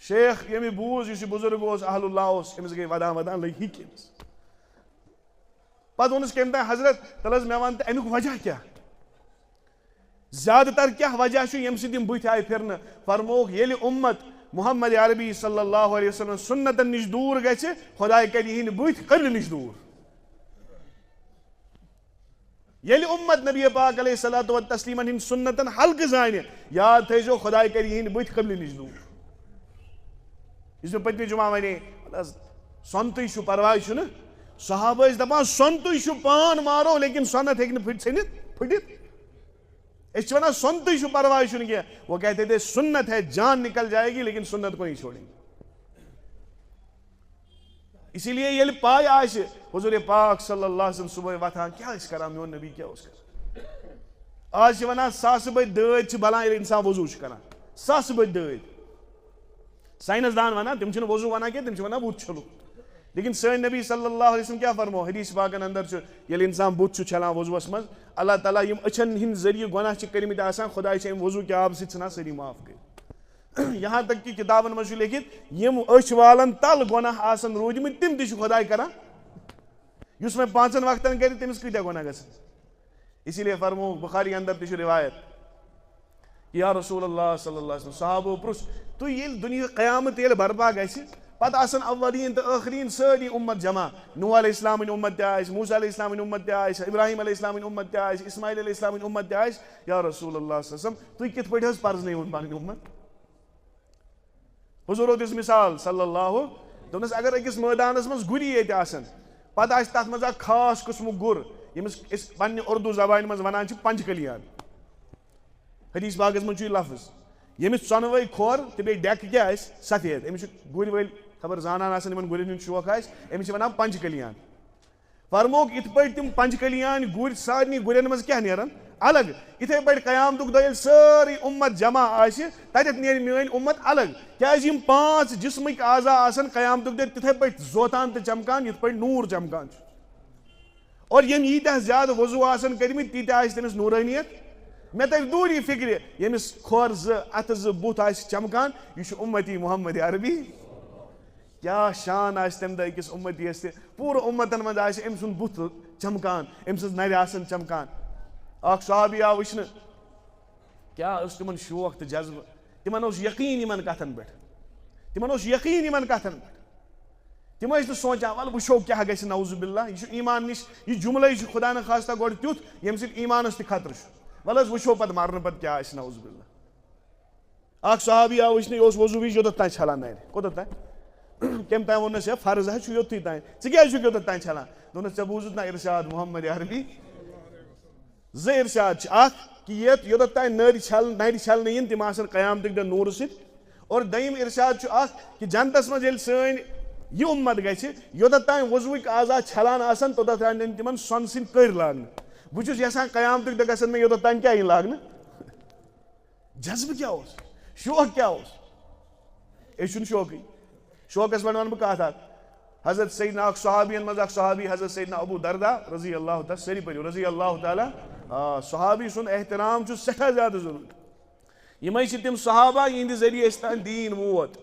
A: شیخ ییٚمہِ بوٗز یُس یہِ بُزرگ اوس اہل اللہ اوس أمِس گٔے ودان ودان لٔگۍ ہِکۍ أمِس پتہٕ ووٚنُس کٔمۍ تانۍ حضرت تَلہٕ حظ مےٚ وَن تہٕ اَمیُک وجہ کیٛاہ زیادٕ تر کیٛاہ وجہ چھُ ییٚمہِ سۭتۍ یِم بٕتھِ آیہِ پھِرنہٕ فرمووُکھ ییٚلہِ اُمت محمد عربی صلی اللہ علیہ وسلم سُنتن نِش دوٗر گژھِ خۄداے کَرِ یِہِنٛدِ بٕتھِ قبلہِ نِش دوٗر ییٚلہِ اُمت نبی پاک علیہ صلاتُ و تسلیٖمن ہِنٛدۍ سُنتن حلقہٕ زانہِ یاد تھٲیزیو خۄداے کَرِ یِہِنٛدِ بٕتھِ قبلہِ نِش دوٗر یُس مےٚ پٔتمہِ جُمعہ وَنے حظ سۄنتٕے چھُ پرواے چھُنہٕ صحابہٕ ٲسۍ دپان سۄنتٕے چھُ پان مارو لیکن سۄنت ہیٚکہِ نہٕ پھٕٹِتھ أسۍ چھِ وَنان سۄنتٕے چھُ پرواے چھُنہٕ کینٛہہ وہ کہتے تھے سنت ہے جان نکل جائے گی لیکن سنت کو نہیں چھوڑیں گے اسی لیے ییٚلہِ پاے آسہِ حضوٗرِ پاک صلی اللہ علیہ وسلم صُبحٲے وۄتھان کیٛاہ ٲسۍ کران میون نبی کیٛاہ اوس کران آز چھِ وَنان ساسہٕ بٔدۍ دٲدۍ چھِ بَلان ییٚلہِ اِنسان وضوٗ چھُ کران ساسہٕ بٔدۍ دٲدۍ ساینس دان وَنان تِم چھِنہٕ وضوٗ وَنان کینٛہہ تِم چھِ وَنان بُتھ چھلو لیکن سٲنۍ نبی صلی اللہ علیہ وسلم کیٛاہ فرمو حدیٖث پاکن اندر چھُ ییٚلہِ اِنسان بُتھ چھُ چھلان وضوٗوَس منٛز اللہ تعالیٰ یِم أچھن ہٕنٛدۍ ذٔریعہٕ گۄناہ چھِ کٔرمٕتۍ آسان خۄداے چھِ اَمہِ وضوٗ کہِ آبہٕ سۭتۍ ژھٕنان سٲری معاف کٔرِتھ یہاں تک کہ کِتابن منٛز چھُ لیکھِتھ یِم أچھ والن تل گۄناہ آسن روٗدمٕتۍ تِم تہِ چھُ خۄداے کران یُس وۄنۍ 5 وقتن کرِ تٔمِس کۭتیاہ گۄناہ گژھن اسی لیے فرمووُکھ بُخاری اندر تہِ چھُ رِوایت یا رسول اللہ صلی اللہ علیہ وسلم صحابو پرُژھ تُہۍ ییٚلہِ دُنیہُک قیامت ییٚلہِ برپا گژھِ پتہٕ آسن اولیٖن تہٕ ٲخریٖن سٲری اُمت جمع نوح علیہ السلامٕنۍ اُمت تہِ آسہِ موٗسا علیہ السلامٕنۍ اُمت تہِ آسہِ ابراہیٖم علیہ السلامٕنۍ اُمت تہِ آسہِ اسماعیل علیہ السلامٕنۍ اُمت تہِ آسہِ یا رسول اللہ صلی اللہ علیہ وسلم تُہۍ کِتھ پٲٹھۍ حظ پرزنٲیوُن پنٕنۍ اُمت حضوٗرو دِژ مِثال صلی اللہ دوٚپنَس اگر أکِس مٲدانس منٛز گُری ییٚتہِ آسن پتہٕ آسہِ تتھ منٛز اکھ خاص قٕسمُک گُر ییٚمِس أسۍ پننہِ اُردو زبانہِ منٛز ونان چھِ پنٛجہِ کلیان حدیٖث پاکس منٛز چھُ یہِ لفظ ییٚمِس ژۄنوَے کھۄر تہٕ بیٚیہِ ڈٮ۪کہٕ کیٛاہ آسہِ سفید أمِس چھُ گُرۍ وٲلۍ خبر زانان آسان یِمن گُرٮ۪ن ہُنٛد شوق آسہِ أمِس چھِ ونان پنٛجہِ کلیان فرمووُکھ یِتھ پٲٹھۍ تِم پنٛجہِ کلیان گُرۍ سارنٕے گُرٮ۪ن منٛز کیٛاہ نیرن الگ یِتھٕے پٲٹھۍ قیامتُک دۄہ ییٚلہِ سٲرٕے اُمت جمع آسہِ تتٮ۪تھ نیرِ میٲنۍ اُمت الگ کیٛازِ یِم 5 جسمٕکۍ اعضا آسن قیامتُک دۄہ تِتھٕے پٲٹھۍ زوتان تہٕ چمکان یِتھ پٲٹھۍ نوٗر چمکان چھُ اور یِم ییٖتیاہ زیادٕ وضوٗ آسن کٔرمٕتۍ تیٖتیاہ آسہِ تٔمِس نوٗرٲنیت مےٚ ترِ دوٗری فِکرِ ییٚمِس کھۄر 2 اَتھٕ 2 بُتھ آسہِ چمکان یہِ چھُ اُمتی محمد عربی کیٛاہ شان آسہِ تمہِ دۄہ أکِس اُمتیَس تہِ پوٗرٕ اُمتن منٛز آسہِ أمۍ سُنٛد بُتھ چمکان أمۍ سٕنٛز نرِ آسن چمکان اکھ صحابی آو وٕچھنہٕ کیٛاہ اوس تِمن شوق تہٕ جذبہٕ تِمن اوس یقیٖن یِمن کتھن پٮ۪ٹھ تِمن اوس یقیٖن یِمن کتھن پٮ۪ٹھ تِم ٲسۍ نہٕ سونٛچان وَلہٕ وٕچھو کیٛاہ گژھِ نعوذ باللہ یہِ چھُ ایٖمان نِش یہِ جُملے چھُ خۄدا نخواستہ گۄڈٕ تیُتھ ییٚمہِ سۭتۍ ایٖمانس تہِ خطرٕ چھُ وَلہٕ حظ وٕچھو پتہٕ مرنہٕ پتہٕ کیٛاہ آسہِ نعوذ باللہ اکھ صحابی آو وٕچھنہٕ یہِ اوس وضوٗ وِزِ یوٚتتھ تانۍ چھلان نرِ کوٚتتھ تانۍ کٔمۍ تانۍ ووٚننس ہے فرض حظ چھُ یوٚتتھٕے تانۍ ژٕ کیٛازِ چھُکھ یوٚتتھ تانۍ چھلان دوٚپنس ژےٚ بوٗزُتھ نہ ارشاد محمد عربی 2 ارشاد چھِ اکھ کہِ یوٚتتھ تانۍ نرِ چھلنہٕ یِن تِم آسن قیامتٕکۍ دۄہ نوٗرٕ سۭتۍ اور دوٚیِم ارشاد چھُ اکھ کہِ جنتس منٛز ییٚلہِ سٲنۍ یہِ اُمت گژھِ یوٚتتھ تانۍ وضوٗوٕکۍ اعضا چھلان آسن توٚتتھ تانۍ یِن تِمن سۄنہٕ سٕنٛدۍ کٔرۍ لاگنہٕ بہٕ چھُس یژھان قیامتٕکۍ دۄہ گژھن مےٚ یوٚتتھ تانۍ کیٛاہ یِن لاگنہٕ جذبہٕ کیٛاہ اوس شوق کیٛاہ اوس أسۍ چھُنہٕ شوقٕے شوقس پٮ۪ٹھ ونہٕ بہٕ کتھ اکھ حضرت سیدنا اکھ صحابین منٛز اکھ صحابی حضرت سیدنا ابوٗ دردہ رضی اللہ تعالیٰ سٲری پٔرِو رضی اللہ تعالیٰ صحابی سُنٛد احترام چھُ سٮ۪ٹھاہ زیادٕ ضروٗری یِمے چھِ تِم صحابہ یِہنٛدِ ذٔریعہٕ أسۍ تانۍ دیٖن ووت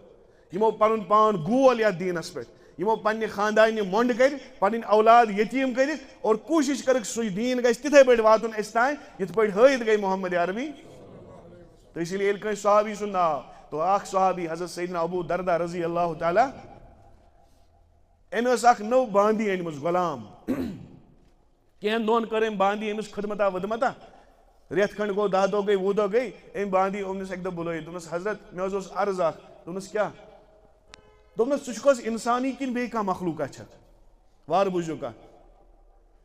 A: یِمو پنُن پان گول یتھ دیٖنس پٮ۪ٹھ یِمو پننہِ خاندانہِ مۄنٛڈ کٔرۍ پنٕنۍ اولاد یتیٖم کٔرِکھ اور کوٗشش کٔرٕکھ سُے دیٖن گژھِ تِتھٕے پٲٹھۍ واتُن اَسہِ تانۍ یِتھ پٲٹھۍ ہٲیِتھ گٔے محمد عربی تہٕ اسی لیے ییٚلہِ کٲنٛسہِ صحابی سُنٛد ناو تو اکھ صحابی حضرت سیدنا ابوٗ دردہ رضی اللہ تعالیٰ أمۍ ٲس اکھ نٔو باندی أنمٕژ غلام کینٛہن دۄہن کٔر أمۍ باندی أمِس خدمتا وٕدمتا رٮ۪تھ کھنٛڈ گوٚو 10 دۄہ گٔے 20 دۄہ گٔے أمۍ باندی اوٚنُس اَکہِ دۄہ بُلٲیِتھ دوٚپنس حضرت مےٚ حظ اوس عرض اکھ دوٚپنس کیٛاہ دوٚپنس ژٕ چھُکھ حظ اِنسانی کِنہٕ بیٚیہِ کانٛہہ مخلوٗقا چھکھ وارٕ بوٗزِو کانٛہہ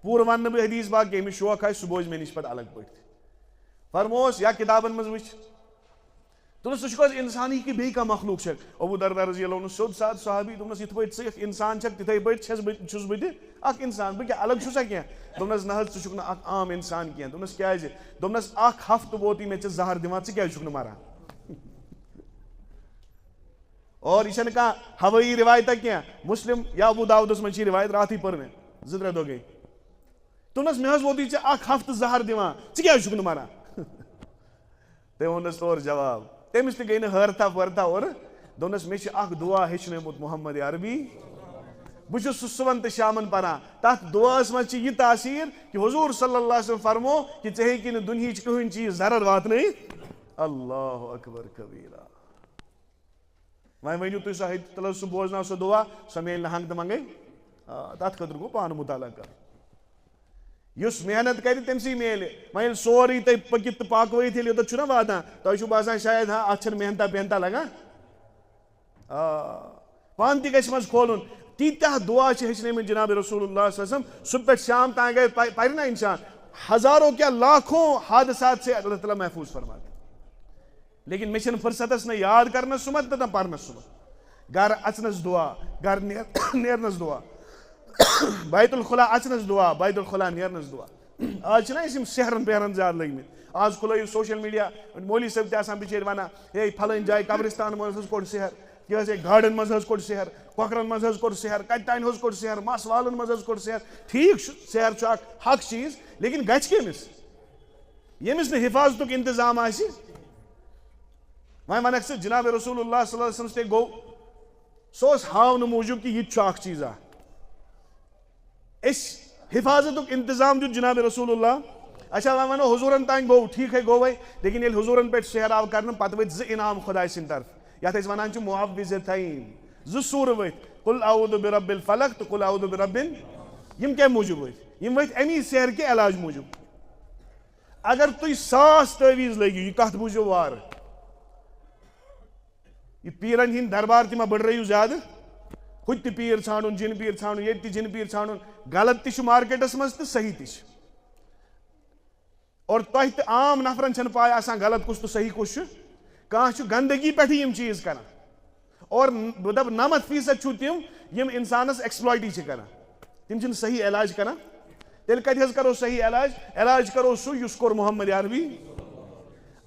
A: پوٗرٕ ونہٕ نہٕ بہٕ حدیٖث باغ کینٛہہ أمِس شوق آسہِ سُہ بوزِ مےٚ نِش پتہٕ الگ پٲٹھۍ فرمووس یا کِتابن منٛز وٕچھ دوٚپنَس ژٕ چھُکھ حظ اِنسانی کہِ بیٚیہِ کانٛہہ مخلوق چھکھ؟ ابوٗ درداء رضی اللہ عنہ سیوٚد سادٕ صحابی. دوٚپنَس یِتھ پٲٹھۍ ژٕ اِنسان چھکھ تِتھَے پٲٹھۍ چھُس بہٕ تہِ اکھ اِنسان. بہٕ کیٛاہ الگ چھُسا کینٛہہ؟ دوٚپنَس نہ حظ ژٕ چھُکھ نہٕ اکھ عام اِنسان کینٛہہ. دوٚپنَس کیٛازِ؟ دوٚپنَس اکھ ہفتہٕ ووتُے مےٚ ژےٚ زہر دِوان ژٕ کیٛازِ چھُکھ نہٕ مَران؟ اور یہِ چھَنہٕ کانٛہہ ہوٲیی رِوایتہ کینٛہہ. مُسلِم یا ابوٗ داوٗدَس منٛز چھِ یہِ رِوایت راتھٕے پٔر مےٚ 2-3 دۄہ گٔے. دوٚپنَس مےٚ حظ ووتُے ژےٚ اکھ ہفتہٕ زہر دِوان ژٕ کیٛازِ چھُکھ نہٕ مَران؟ تٔمۍ ووٚننَس تورٕ جواب. تٔمِس تہِ گٔے نہٕ حٲرتھا وٲرتھا اورٕ. دوٚپنَس مےٚ چھِ اکھ دُعا ہیٚچھنٲومُت محمد عربی. بہٕ چھُس سُہ صُبحن تہٕ شامن پران. تَتھ دُعاہَس منٛز چھِ یہِ تاثیٖر کہِ حضوٗر صلی اللہ علیہ وسلم فرمو کہِ ژےٚ ہیٚکی نہٕ دُنہِچ کٕہٕنۍ چیٖز ضرر واتنٲیِتھ. اللہ اکبر کبیٖرا. وۄنۍ ؤنِو تُہۍ سۄ تیٚلہِ حظ سُہ بوزناو سۄ دُعا سۄ میلہِ نہٕ ہنٛگتہٕ منٛگَے. تَتھ خٲطرٕ گوٚو پانہٕ مُطالعہ کَرُن. یُس محنت کرِ تٔمسٕے میلہِ. وۄنۍ ییٚلہِ سورُے تۄہہِ پٔکِتھ تہٕ پاکوٲیِتھ ییٚلہِ یوٚتَتھ چھُنہ واتان تۄہہِ چھُو باسان شاید اَتھ چھَنہٕ محنتہ وحنتہ لگان. پانہٕ تہِ گژھِ منٛزٕ کھولُن. تیٖتیٛاہ دُعا چھِ ہیٚچھنٲومٕتۍ جِنابِ رسول اللہ صلی اللہ علیہ وسلم. صُبح پٮ۪ٹھ شام تام گٔے پَرِ نا اِنسان ہزارو کیٛاہ لاکھوں حادثات سے اللہ تعالیٰ محفوٗظ فرماتے. لیکن مےٚ چھِنہٕ فٕرصتَس نہ یاد کَرنَس سُمَتھ تہٕ نہ پَرنَس سُمَتھ. گرٕ اَژنَس دُعا گرٕ نیرنَس دُعا. بیت الخلا اَژنَس دُعا بیت الخلا نیرنَس دُعا. آز چھِنہ أسۍ یِم سیٚہرَن ویٚہرَن زیادٕ لٔگمٕتۍ. آز کھُلٲیِو سوشَل میٖڈیا مولوی صٲب تہِ آسان بِچٲرۍ وَنان ہے پھلٲنۍ جایہِ قبرِستان منٛز حظ کوٚڑ سیٚہر. یہِ حظ ہے گاڑٮ۪ن منٛز حظ کوٚڑ سیٚہر. کۄکرَن منٛز حظ کوٚڑ سیٚہر. کَتہِ تانۍ حظ کوٚڑ سیٚہر. مَس والَن منٛز حظ کوٚڑ سیٚہر. ٹھیٖک چھُ سیر چھُ اکھ حق چیٖز لیکن گژھِ کٔمِس ییٚمِس نہٕ حِفاظتُک اِنتظام آسہِ. وۄنۍ وَنکھ ژٕ جِنابِ رسول اللہ صلی اللہ علیہ وسلم تہِ گوٚو سُہ اوس ہاونہٕ موٗجوٗب کہِ یہِ تہِ چھُ اکھ چیٖزا. أسۍ حِفاظتُک اِنتظام دیُت جِنابِ رسول اللہ. اچھا وۄنۍ وَنو حضوٗرن تانۍ گوٚو ٹھیٖکھٕے گوٚو وۄنۍ لیکن ییٚلہِ حضوٗرن پٮ۪ٹھ سیر آو کرنہٕ پتہٕ ؤتھۍ 2 انعام خۄداے سٕنٛدِ طرفہٕ یَتھ أسۍ وَنان چھِ معوذتین. 2 سوٗرٕ ؤتھۍ قُل اعوذ برب الفلق تہٕ قُل اعوذ برب. یِم کَمہِ موٗجوٗب ؤتھۍ؟ یِم ؤتھۍ اَمی سیرٕ کہِ علاج موٗجوٗب. اگر تُہۍ 1000 تٲویٖز لٲگِو یہِ کَتھ بوٗزِو وارٕ. یہِ پیٖرن ہِنٛدۍ دربار تہِ ما بٔڑرٲیِو زیادٕ. ہُتہِ تہِ پیٖر ژھانڈُن جِن پیٖر ژھانڈُن ییٚتہِ تہِ جِن پیٖر ژھانڈُن. غلط تہِ چھُ مارکیٹَس منٛز تہٕ صحیح تہِ چھِ. اور تۄہہِ تہٕ عام نفرن چھنہٕ پاے آسان غلط کُس تہٕ صحیح کُس چھُ. کانٛہہ چھُ گنٛدگی پٮ۪ٹھٕے یِم چیٖز کران. اور بہٕ دَپہٕ 90% چھُو تِم یِم اِنسانَس ایٚکٕسپلایٹٕے چھِ کران. تِم چھِنہٕ صحیح علاج کران. تیٚلہِ کَتہِ حظ کرو صحیح علاج؟ علاج کرو سُہ یُس کوٚر محمد عربی.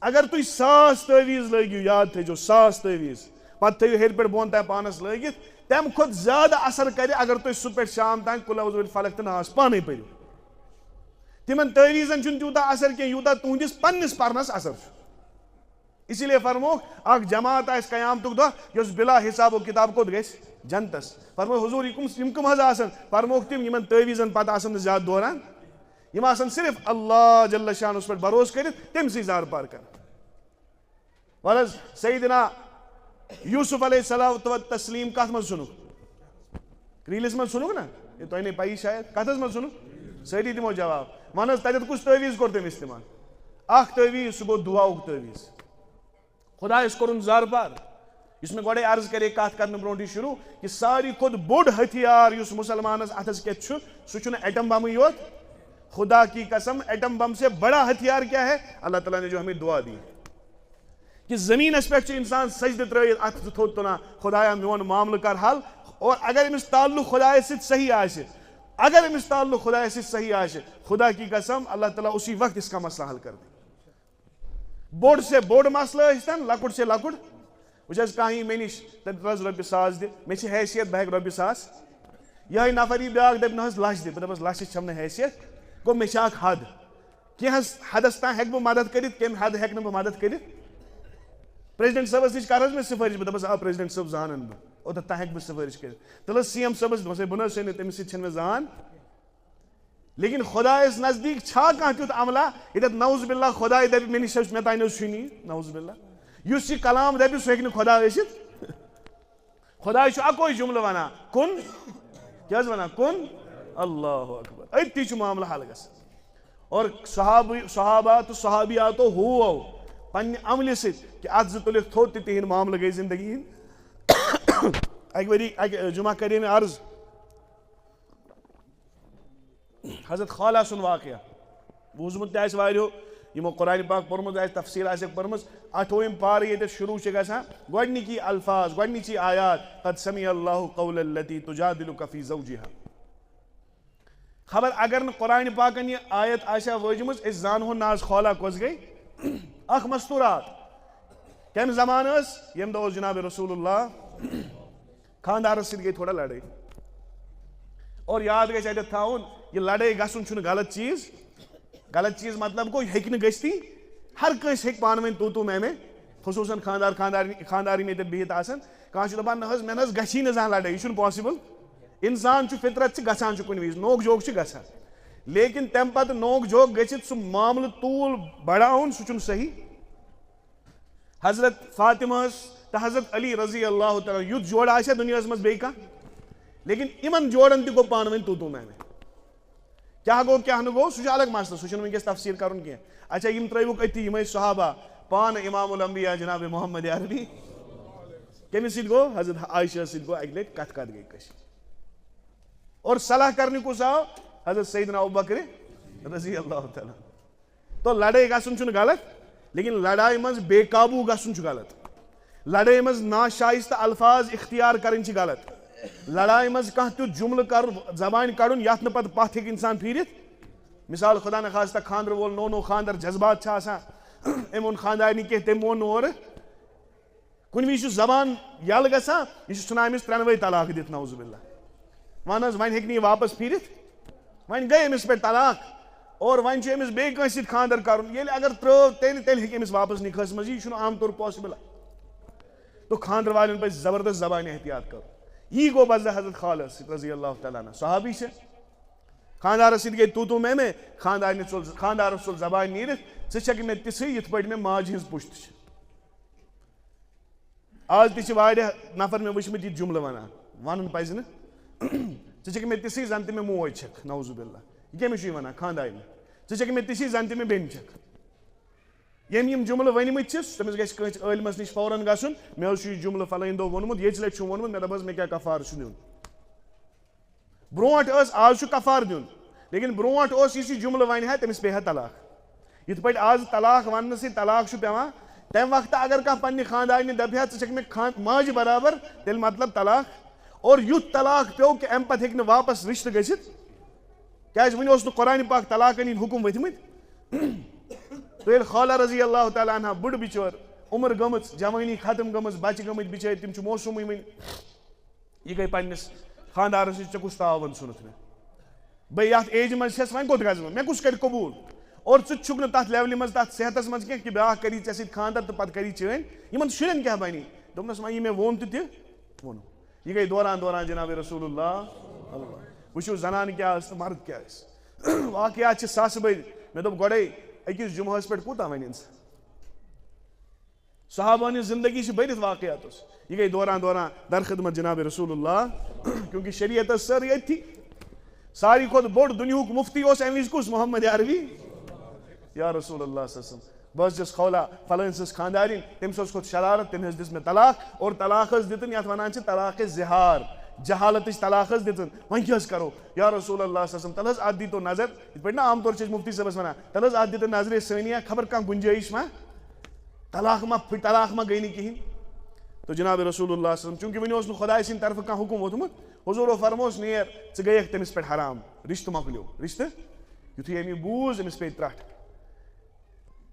A: اگر تُہۍ 1000 تٲویٖز لٲگِو یاد تھٲیزیو 1000 تٲویٖز پتہٕ تھٲیِو ہیٚرِ پٮ۪ٹھ بۄن تام پانَس لٲگِتھ. تَمہِ کھۄتہٕ زیادٕ اثر کرِ اگر تُہۍ صُبح پٮ۪ٹھ شام تام قُل اعوذ بالفلق تہٕ ناس پانے پٔرِو. تِمن تٲویٖزن چھُنہٕ تیوٗتاہ اثر کینٛہہ یوٗتاہ تُہنٛدِس پننِس پرنس اثر چھُ. اسی لیے فرموکھ اکھ جماعت آسہِ قیامتُک دۄہ یۄس بِلا حِساب و کِتاب کوٚت گژھِ جنتس. فرموو حضوٗر یِم کٕم حظ آسن؟ فرموکھ تِم یِمن تٲویٖزن پتہٕ آسن نہٕ زیادٕ دوران. یِم آسن صرف اللہ جل شانس پٮ۪ٹھ بروسہٕ کٔرِتھ تٔمسٕے زارٕ پار کران. وَلہٕ حظ سیدنا یوٗسف علیہ السلام تسلیٖم کتھ منٛز ژھُنُکھ؟ کرٛیٖلِس منٛز ژھُنُکھ نا؟ تۄہہِ نے پَیی شاید کتھ حظ منٛز ژھُنُکھ؟ سٲری دِمو جواب. وَن حظ تَتٮ۪تھ کُس تٲویٖز کوٚر تٔمۍ اِستعمال؟ اکھ تٲویٖز سُہ گوٚو دُعاہُک تٲویٖز. خۄدایَس کوٚرُن زارٕ پار. یُس مےٚ گۄڈَے عرض کرے کَتھ کرنہٕ برونٛٹھٕے شروٗع کہِ ساروی کھۄتہٕ بوٚڑ ہتھیار یُس مُسلمانس اَتھس کٮ۪تھ چھُ سُہ چھُنہٕ ایٹم بمٕے یوت. خدا کی قسم ایٹم بم سے بڑا ہتھیار کیا ہے؟ اللہ تعالیٰ نے جو ہمیں دعا دی کہ زٔمیٖنَس پٮ۪ٹھ چھُ اِنسان سجدٕ ترٲیِتھ اَتھٕ زٕ تھوٚد تُلان خۄدایا میون معاملہٕ کر حل. اور اگر أمِس تعلُق خۄدایَس سۭتۍ صحیح آسہِ اگر أمِس تعلُق خۄدایَس سۭتۍ صحیح آسہِ خدا کی قسم اللہ تعالیٰ اُسی وقت اس کا مسئلہ حل کر دے. بوٚڑ سے بوٚڑ مسلہٕ ٲسۍتن لۄکُٹ سے لۄکُٹ. وٕچھ حظ کانٛہہ یی مےٚ نِش دَپہِ حظ رۄپیہِ 1000 دِ مےٚ چھِ حیثیت بہٕ ہٮ۪کہٕ رۄپیہِ 1000. یِہوٚے نفر یی بیٛاکھ دَپہِ نہ حظ 1,00,000 دِ. بہٕ دَپَس لَچھَس چھَم نہٕ حیثیت. گوٚو مےٚ چھِ اکھ حد. کینٛہَس حدس تام ہٮ۪کہٕ بہٕ مدد کٔرِتھ کَمہِ حدٕ ہٮ۪کہٕ نہٕ بہٕ مدد کٔرِتھ. پریزڈنٹ صٲبس نِش کر حظ مےٚ سِفٲرِش بہٕ دَپَس آ پریزڈنٹ صٲب زانن بہٕ اوٚتَتھ تام ہٮ۪کہٕ بہٕ سِفٲرِش کٔرِتھ. تیٚلہِ حظ سی ایم صٲبس دوٚپمَس ہے بہٕ نہ حظ چھُسے نہٕ تٔمِس سۭتۍ چھَنہٕ مےٚ زان. لیکن خۄدایَس نزدیٖک چھا کانٛہہ تیُتھ عملہ ییٚتٮ۪تھ نعوذ باللہ خۄداے دَپہِ مےٚ نِش مےٚ تانۍ حظ چھُے نہٕ نعوذ باللہ. یُس یہِ کلام دَپہِ سُہ ہیٚکہِ نہٕ خۄدا ٲسِتھ. خۄداے چھُ اَکوے جُملہٕ وَنان کُن کیٛاہ حظ وَنان کُن اللہ اکبر. أتھی چھُ معاملہٕ حل گژھان. اور صحابہ تہٕ صحابیاتو ہوو پننہِ عملہِ سۭتۍ کہِ اَتھ زٕ تُلِکھ تھوٚد تہٕ تِہنٛدۍ معاملہٕ گٔے زندگی ہِنٛدۍ. اَکہِ ؤری اَکہِ جمعہ کرے مےٚ عرض حضرت خالہ سُنٛد واقعہ بوٗزمُت تہِ آسہِ واریاہو یمو قرآن پاک پورمت آسہِ تفسیر آسیکھ پٔرمٕژ 8وٕم پارٕ ییٚتٮ۪تھ شروع چھِ گژھان گۄڈنِکی الفاظ گۄڈنِچی آیات قد سمع اللہ قول التی تجادلک فی زوجہا. خبر اگر نہٕ قرآن پاکن یہ آیت آسیا وٲجمٕژ أسۍ زانہون نہٕ آز خالا کۄس گٔے. اکھ مستوٗرات کمہِ زمانہٕ ٲس ییٚمہِ دۄہ اوس جناب رسول اللہ خاندارس سۭتۍ گٔے تھوڑا لڑٲے. اور یاد گژھِ اَتٮ۪تھ تھاوُن یہِ لڑٲے گژھُن چھُنہٕ غلط چیٖز مطلب گوٚو یہِ ہیٚکہِ نہٕ گٔژھتٕے. ہر کٲنٛسہِ ہیٚکہِ پانہٕ ؤنۍ تو میں خصوٗصن خانٛدارِنۍ ییٚتٮ۪تھ بِہِتھ آسان کانٛہہ چھُ دپان نہ حظ مےٚ نہ حظ گژھی نہٕ زانٛہہ لڑٲے. یہِ چھُنہٕ پاسِبٕل. اِنسان چھُ فطرت چھِ گژھان چھُ کُنہِ وِزِ نوک جوک چھِ گژھان لیکن تمہِ پتہٕ نوک جوک گٔژھِتھ سُہ معاملہٕ طوٗل بڑاوُن سُہ چھُنہٕ صحیح. حضرت فاطمہ تہٕ حضرت علی رضی اللہ تعالیٰ یُتھ جوڑٕ آسیا دُنیاہس منٛز بیٚیہِ کانٛہہ لیکن یِمن جوڑن تہِ گوٚو پانہٕ ؤنۍ تو میں کیٛاہ گوٚو کیٛاہ نہٕ گوٚو سُہ چھُ الگ مسلہٕ سُہ چھُنہٕ وٕنکیٚس تفسیٖر کرُن کینٛہہ. اچھا یِم ترٲوِکھ أتھی یِمے صحابہ پانہٕ امام الانبیا جناب محمد عربی کٔمِس سۭتۍ گوٚو حضرت عائشہ سۭتۍ گوٚو اکہِ لٹہِ کتھ گٔے کٔشیٖرِ اور صلاح کرنہِ کُس آو حضرت سیدنا ابوبکر رضی اللہ تعالیٰ. تو لڑٲے گژھُن چھُنہٕ غلط لیکن لڑایہِ منٛز بے قابوٗ گژھُن چھُ غلط. لڑٲے منٛز ناشائستہ الفاظ اختیار کرٕنۍ چھِ غلط. لڑایہِ منٛز کانٛہہ تیُتھ جملہٕ کرُن زبانہِ کڑُن یتھ نہٕ پتہٕ پتھ ہیٚکہِ انسان پھیٖرِتھ. مثال خدا نخواستہ خاندر وول نو خاندر جذبات چھِ آسان أمۍ ووٚن خاندارنہِ کینٛہہ تٔمۍ ووٚن نہٕ اورٕ کُنہِ وِزِ چھُ زبان یلہٕ گژھان یہِ چھُ ژھٕنان أمِس 3 طلاق دِتھ نعوذ باللہ. وَن حظ وۄنۍ ہیٚکہِ نہٕ یہِ واپس پھیٖرِتھ وۄنۍ گٔے أمِس پٮ۪ٹھ طلاق اور وۄنۍ چھُ أمِس بیٚیہِ کٲنٛسہِ سۭتۍ خاندر کرُن ییٚلہِ اگر ترٛٲو تیٚلہِ ہیٚکہِ أمِس واپس نِکاحس منٛز یہِ چھُنہٕ عام طور پاسبل. تو خاندر والٮ۪ن پزِ زبردست زبانہِ احتیاط کرُن. یی گوٚو بدلہٕ حضرت خالس سۭتۍ رضی اللہ تعالیٰ عنہ صحابی چھِ خاندارس سۭتۍ گٔے تو میں خاندارس ژوٚل زبانہِ نیٖرِتھ ژٕ چھکھ مےٚ تِژھٕے یِتھ پٲٹھۍ مےٚ ماجہِ ہٕنٛز پُشت چھِ. آز تہِ چھِ واریاہ نفر مےٚ وٕچھمٕتۍ یہِ جملہٕ ونان ونُن پزِ نہٕ ژٕ چھکھ مےٚ تِژھٕے زن تہِ مےٚ موج چھکھ نعوذ باللہ. یہِ کٔمِس چھُ یہِ ونان خاندارنہِ ژٕ چھکھ مےٚ تِژھٕے زن تہِ مےٚ بیٚنہِ چھکھ. ییٚمۍ یِم جملہٕ ؤنمٕتۍ چھِ تٔمِس گژھِ کٲنٛسہِ عٲلمس نِش فوراً گژھُن مےٚ حظ چھُ یہِ جملہٕ فلٲنۍ دۄہ ووٚنمُت ییٚژِ لٹہِ چھُم ووٚنمُت مےٚ دوٚپ حظ مےٚ کیٛاہ کفارٕ چھُ دیُن. برونٛٹھ ٲس آز چھُ کفارٕ دیُن لیکن برونٛٹھ اوس یُس یہِ جملہٕ ونہِ ہا تٔمِس پیٚیہِ ہا طلاق. یِتھ پٲٹھۍ آز طلاق وننہٕ سۭتۍ طلاق چھُ پیٚوان تمہِ وقتہٕ اگر کانٛہہ پننہِ خاندارنہِ دپہِ ہا ژٕ چھکھ مےٚ ماجہِ برابر تیٚلہِ مطلب طلاق. اور یُتھ طلاق پیوٚو کہِ امہِ پتہٕ ہیٚکہِ نہٕ واپس رشتہٕ گٔژھِتھ کیٛازِ وُنہِ اوس نہٕ قرآنِ پاک طلاقن ہِنٛدۍ حُکم ؤتھمٕتۍ. تو ییٚلہِ خالہ رضی اللہ تعالیٰ عنہ بٕڑ بِچٲر عمر گٔمٕژ جوٲنی ختم گٔمٕژ بچہِ گٔمٕتۍ بِچٲرۍ تِم چھِ موسوٗمٕے وٕنہِ یہِ گٔے پننِس خاندارس سۭتۍ ژےٚ کُس تعاوُن ژھُنُتھ مےٚ بہٕ یتھ ایجہِ منٛز چھَس وۄنۍ کوٚت گژھٕ بہٕ مےٚ کُس کرِ قبوٗل. اور ژٕ تہِ چھُکھ نہٕ تتھ لیولہِ منٛز تتھ صحتس منٛز کینٛہہ کہِ بیٛاکھ کری ژےٚ سۭتۍ خاندر تہٕ پتہٕ کری چٲنۍ یِمن شُرٮ۪ن کیٛاہ بنی. دوٚپنس وۄنۍ یہِ مےٚ ووٚن تہِ ووٚنُم. یہِ گٔے دوران جناب رسول اللہ وٕچھِو زنان کیٛاہ ٲس تہٕ مرد کیٛاہ ٲسۍ. واقعات چھِ ساسہٕ بٔدۍ. مےٚ دوٚپ گۄڈے أکِس جُمعہس پٮ۪ٹھ کوٗتاہ وَنہِ اِنسان. صحابہ ہٕنٛز زندگی چھِ بٔرِتھ واقعاتو سۭتۍ. یہِ گٔے دوران درخدمت جناب رسول اللہ کیونکہِ شریعت ٲس سٲرٕے أتھی. ساروی کھۄتہٕ بوٚڑ دُنیہُک مُفتی اوس اَمہِ وِزِ کُس محمد عربی یا رسول اللہ صلی اللہ علیہ وسلم. بہٕ حظ چھَس خولا فلٲنۍ سٕنٛز خاندارِنۍ تٔمِس حظ کھوٚت شرارت تٔمۍ حظ دِژ مےٚ طلاق اور طلاق حظ دِتٕن یتھ ونان چھِ طلاقِ زِہار جہالتٕچ طلاق حظ دِتٕن. وۄنۍ کیٛاہ حظ کرو یا رسول اللہ صلی اللہ علیہ وسلم تَلہٕ حظ اتھ دیٖتو نظر یِتھ پٲٹھۍ نا عام طور چھِ أسۍ مُفتی صٲبس ونان تَلہٕ حظ اتھ دِتو نظرِ سٲنِیا خبر کانٛہہ گُنجٲیِش ما طلاق ما گٔے نہٕ کِہینۍ. تو جناب رسول اللہ صلی اللہ علیہ وسلم چوٗنٛکہِ وُنہِ اوس نہٕ خۄداے سٕنٛدِ طرفہٕ کانٛہہ حُکم ووتمُت حضوٗرو فرمووُس نیر ژٕ گٔیَکھ تٔمِس پٮ۪ٹھ حرام رِشتہٕ مۄکلیو رِشتہٕ. یِتھُے أمۍ یہِ بوٗز أمِس پیٚیہِ ترٛٹھ.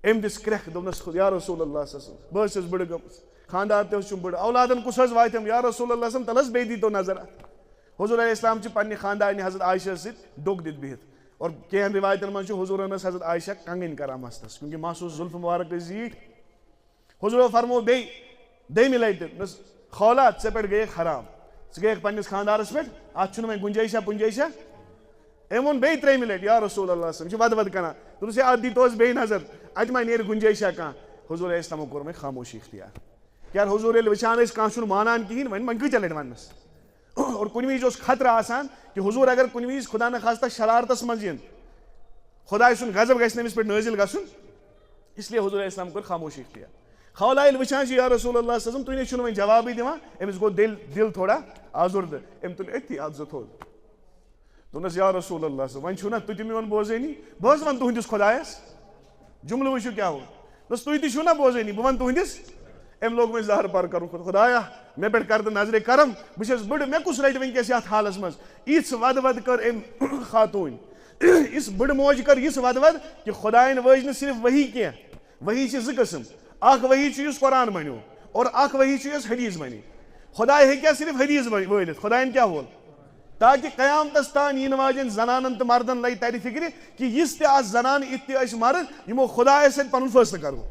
A: أمۍ دِژ کرٛٮ۪کھ دوٚپنس یا رسول اللہ صلی اللہ علیہ وسلم بہٕ حظ چھَس بٕڑٕ گٔمٕژ خاندار تہِ حظ چھُم بٕڑٕ اولادن کُس حظ واتٮ۪م یا رسول اللہ صلی اللہ علیہ وسلم تَلہٕ حظ بیٚیہِ دیٖتو نظر اتھ. حضوٗر علیہ السلام چھِ پننہِ خاندارنہِ حضرت عایشہ سۭتۍ ڈوٚکھ دِتھ بِہِتھ اور کینٛہن رِوایتن منٛز چھُ حضوٗرن ٲس حضرت عایشہ کنگٔنۍ کران مستس کیونکہِ مس اوس زُلفہٕ مُبارک ٲسۍ زیٖٹھ. حضوٗرو فرموو بیٚیہِ دوٚیمہِ لٹہِ دوٚپنس خولا ژےٚ پٮ۪ٹھ گٔیکھ حرام ژٕ گٔیکھ پننِس خاندارس پٮ۪ٹھ اتھ چھُنہٕ وۄنۍ گُنجٲیشا پُنجٲیشا. أمۍ ووٚن بیٚیہِ ترٛیٚیمہِ لٹہِ یا رسول اللہ صلی اللہ علیہ وسلم یہِ چھُ ودٕ کران دوٚپُس ہے اتھ دیٖتوس بیٚیہِ نظر اتہِ ما نیرِ گُنجٲیشا کانٛہہ. حضوٗر علیہ السلامو کوٚر وۄنۍ خاموشی اختیار. کیٛازِ حضوٗر ییٚلہِ وٕچھان ٲسۍ کانٛہہ چھُنہٕ مانان کِہینۍ وۄنۍ کۭتیاہ لٹہِ وننس. اور کُنہِ وِزِ اوس خطرٕ آسان کہِ حضوٗر اگر کُنہِ وِزِ خدا نخواستہ شرارتس منٛز یِن خۄداے سُنٛد غضب گژھِ نہٕ أمِس پٮ۪ٹھ نٲزِل گژھُن اسلیے حضوٗر علیہ السلام کوٚر خاموشی اختیار. خولا ییٚلہِ وٕچھان چھِ یا رسول اللہ صلی اللہ علیہ وسلم تُہۍ نَے چھُنہٕ وۄنۍ جوابٕے دِوان أمِس گوٚو دِل تھوڑا آزُردٕ أمۍ تُل أتھی اَتھ زٕ تھوٚد دوٚپنس یا رسول اللہ صلی وۄنۍ چھُو نا تُہۍ تہِ میون بوزٲنی بہٕ حظ ونہٕ تُہنٛدِس خۄدایس جملہ وچھو کیا ہو بس تُہۍ تہِ چھُو نا بوزٲنی بہٕ وَنہٕ تُہنٛدِس أمۍ لوگ مےٚ زہر پار کَرُن خۄدایا مےٚ پٮ۪ٹھ کر تہٕ نظرِ کرم بہٕ چھَس بٔڑ مےٚ کُس رَٹہِ وٕنکٮ۪س یَتھ حالَس منٛز یِژھ وَدٕ کٔر أمۍ خاتوٗنۍ یِژھ بٔڑ موج کٔر یِژھ وَدٕ کہِ خۄدایَن وٲج نہٕ صرف ؤحی کینٛہہ ؤحی چھِ زٕ قٕسٕم اکھ ؤحی چھُ یُس قرآن بَنیو اور اکھ ؤحی چھُ یۄس حدیٖث بَنے خۄداے ہیٚکیٛاہ صرف حدیٖث وٲلِتھ خۄدایَن کیٛاہ وول تاکہِ قیامتَس تانۍ یِنہٕ واجٮ۪ن زنانَن تہٕ مردَن لَگہِ تَرِ فِکرِ کہِ یِژھ تہِ آسہٕ زنانہٕ یِتھ تہِ ٲسۍ مرد یِمو خۄدایَس سۭتۍ پَنُن فٲصلہٕ کَرو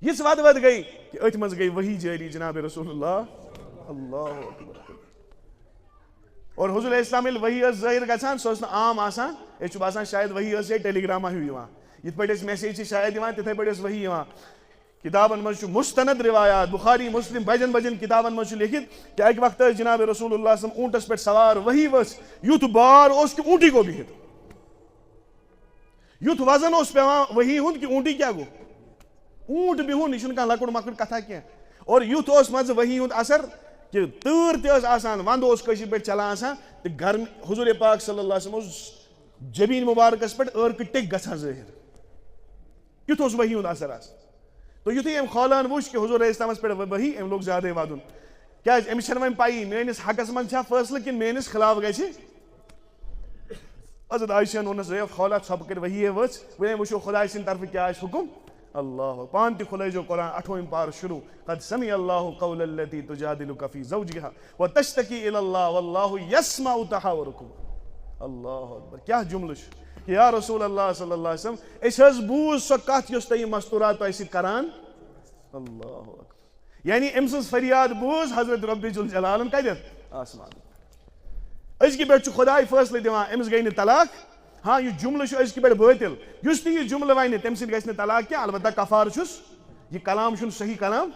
A: یِژھ وَدٕ گٔے کہِ أتھۍ منٛز گٔے ؤحی جٲری جناب رسول اللہ اللہ اور حضور علیہ السلام ییٚلہِ ؤحی ٲس ظٲہِر گژھان سۄ ٲس نہٕ عام آسان أسۍ چھُ باسان شاید ؤحی ٲس یہِ ٹیلی گرٛاما ہیوٗ یِوان یِتھ پٲٹھۍ أسۍ میسیج چھِ شاید یِوان تِتھَے پٲٹھۍ ٲس ؤحی یِوان کِتابن منٛز چھُ مُستند رِوایات بُخاری مُسلم بَجن کِتابن منٛز چھُ لیکھِتھ کہِ اَکہِ وقتہٕ ٲسۍ جناب رسول اللہ صلی اوٗنٛٹس پٮ۪ٹھ سوار ؤحی ؤژھ یُتھ بار اوس کہِ اوٗنٛٹٕے گوٚو بِہِتھ یُتھ وزن اوس پیٚوان ؤحی ہُنٛد کہِ اوٗنٛٹٕے کیٛاہ گوٚو اوٗنٛٹ بِہُن یہِ چھُنہٕ کانٛہہ لۄکُٹ مۄکُٹ کتھا کینٛہہ اور یُتھ اوس منٛزٕ ؤحی ہُنٛد اثر کہِ تۭر تہِ ٲس آسان ونٛدٕ اوس کٲشِر پٲٹھۍ چلان آسان تہٕ گرمی حضوٗرِ پاک صلی اللہ علیہ وسلم اوس جبیٖن مُبارکس پٮ۪ٹھ عٲرقہٕ ٹیٚکۍ گژھان ظٲہِر یُتھ اوس ؤحی ہُنٛد اثر آسان تہٕ یُتھُے أمۍ کھولان وُچھ کہِ حضوٗر علیہ السلامس پٮ۪ٹھ ؤحی أمۍ لوگ زیادَے وَدُن کیٛازِ أمِس چھَنہٕ وۄنۍ پَیی میٲنِس حقس منٛز چھا فٲصلہٕ کِنہٕ میٲنِس خِلاف گژھِ حضرت عائشہن ووٚننس ہے کھولا ژھۄپہٕ کٔرۍ ؤحی ؤژھ وۄنۍ وٕچھو خۄداے سٕنٛدِ طرفہٕ کیٛاہ آسہِ حُکُم اللہ پانہٕ تہِ کھُلٲیزیو قرآن 8وٕم پارٕ شروٗع قد سمع اللہ قول التی تجادلک فی زوجہا وتشتکی الی اللہ واللہ یسمع تحاورکم اللہ اکبر کیٛاہ جملہٕ چھُ کہ یا رسول اللہ صلی اللہ علیہ وسلم أسۍ حظ بوٗز سۄ کتھ یۄس تۄہہِ یہِ مستوٗرات تۄہہِ سۭتۍ کران اللہ اکبر یعنی أمۍ سٕنٛز فریاد بوٗز حضرت رۄبِ ذوالجلالن کتٮ۪تھ آسمان أزکہِ پٮ۪ٹھ چھُ خۄداے فٲصلہٕ دِوان أمِس گٔے نہٕ طلاق ہاں یہِ جملہٕ چھُ أزکہِ پٮ۪ٹھ بٲطِل یُس تہِ یہِ جملہٕ وَنہِ تٔمۍ سۭتۍ گژھِ نہٕ طلاق کینٛہہ البتہ کفارٕ چھُس یہِ کلام چھُنہٕ صحیح کلام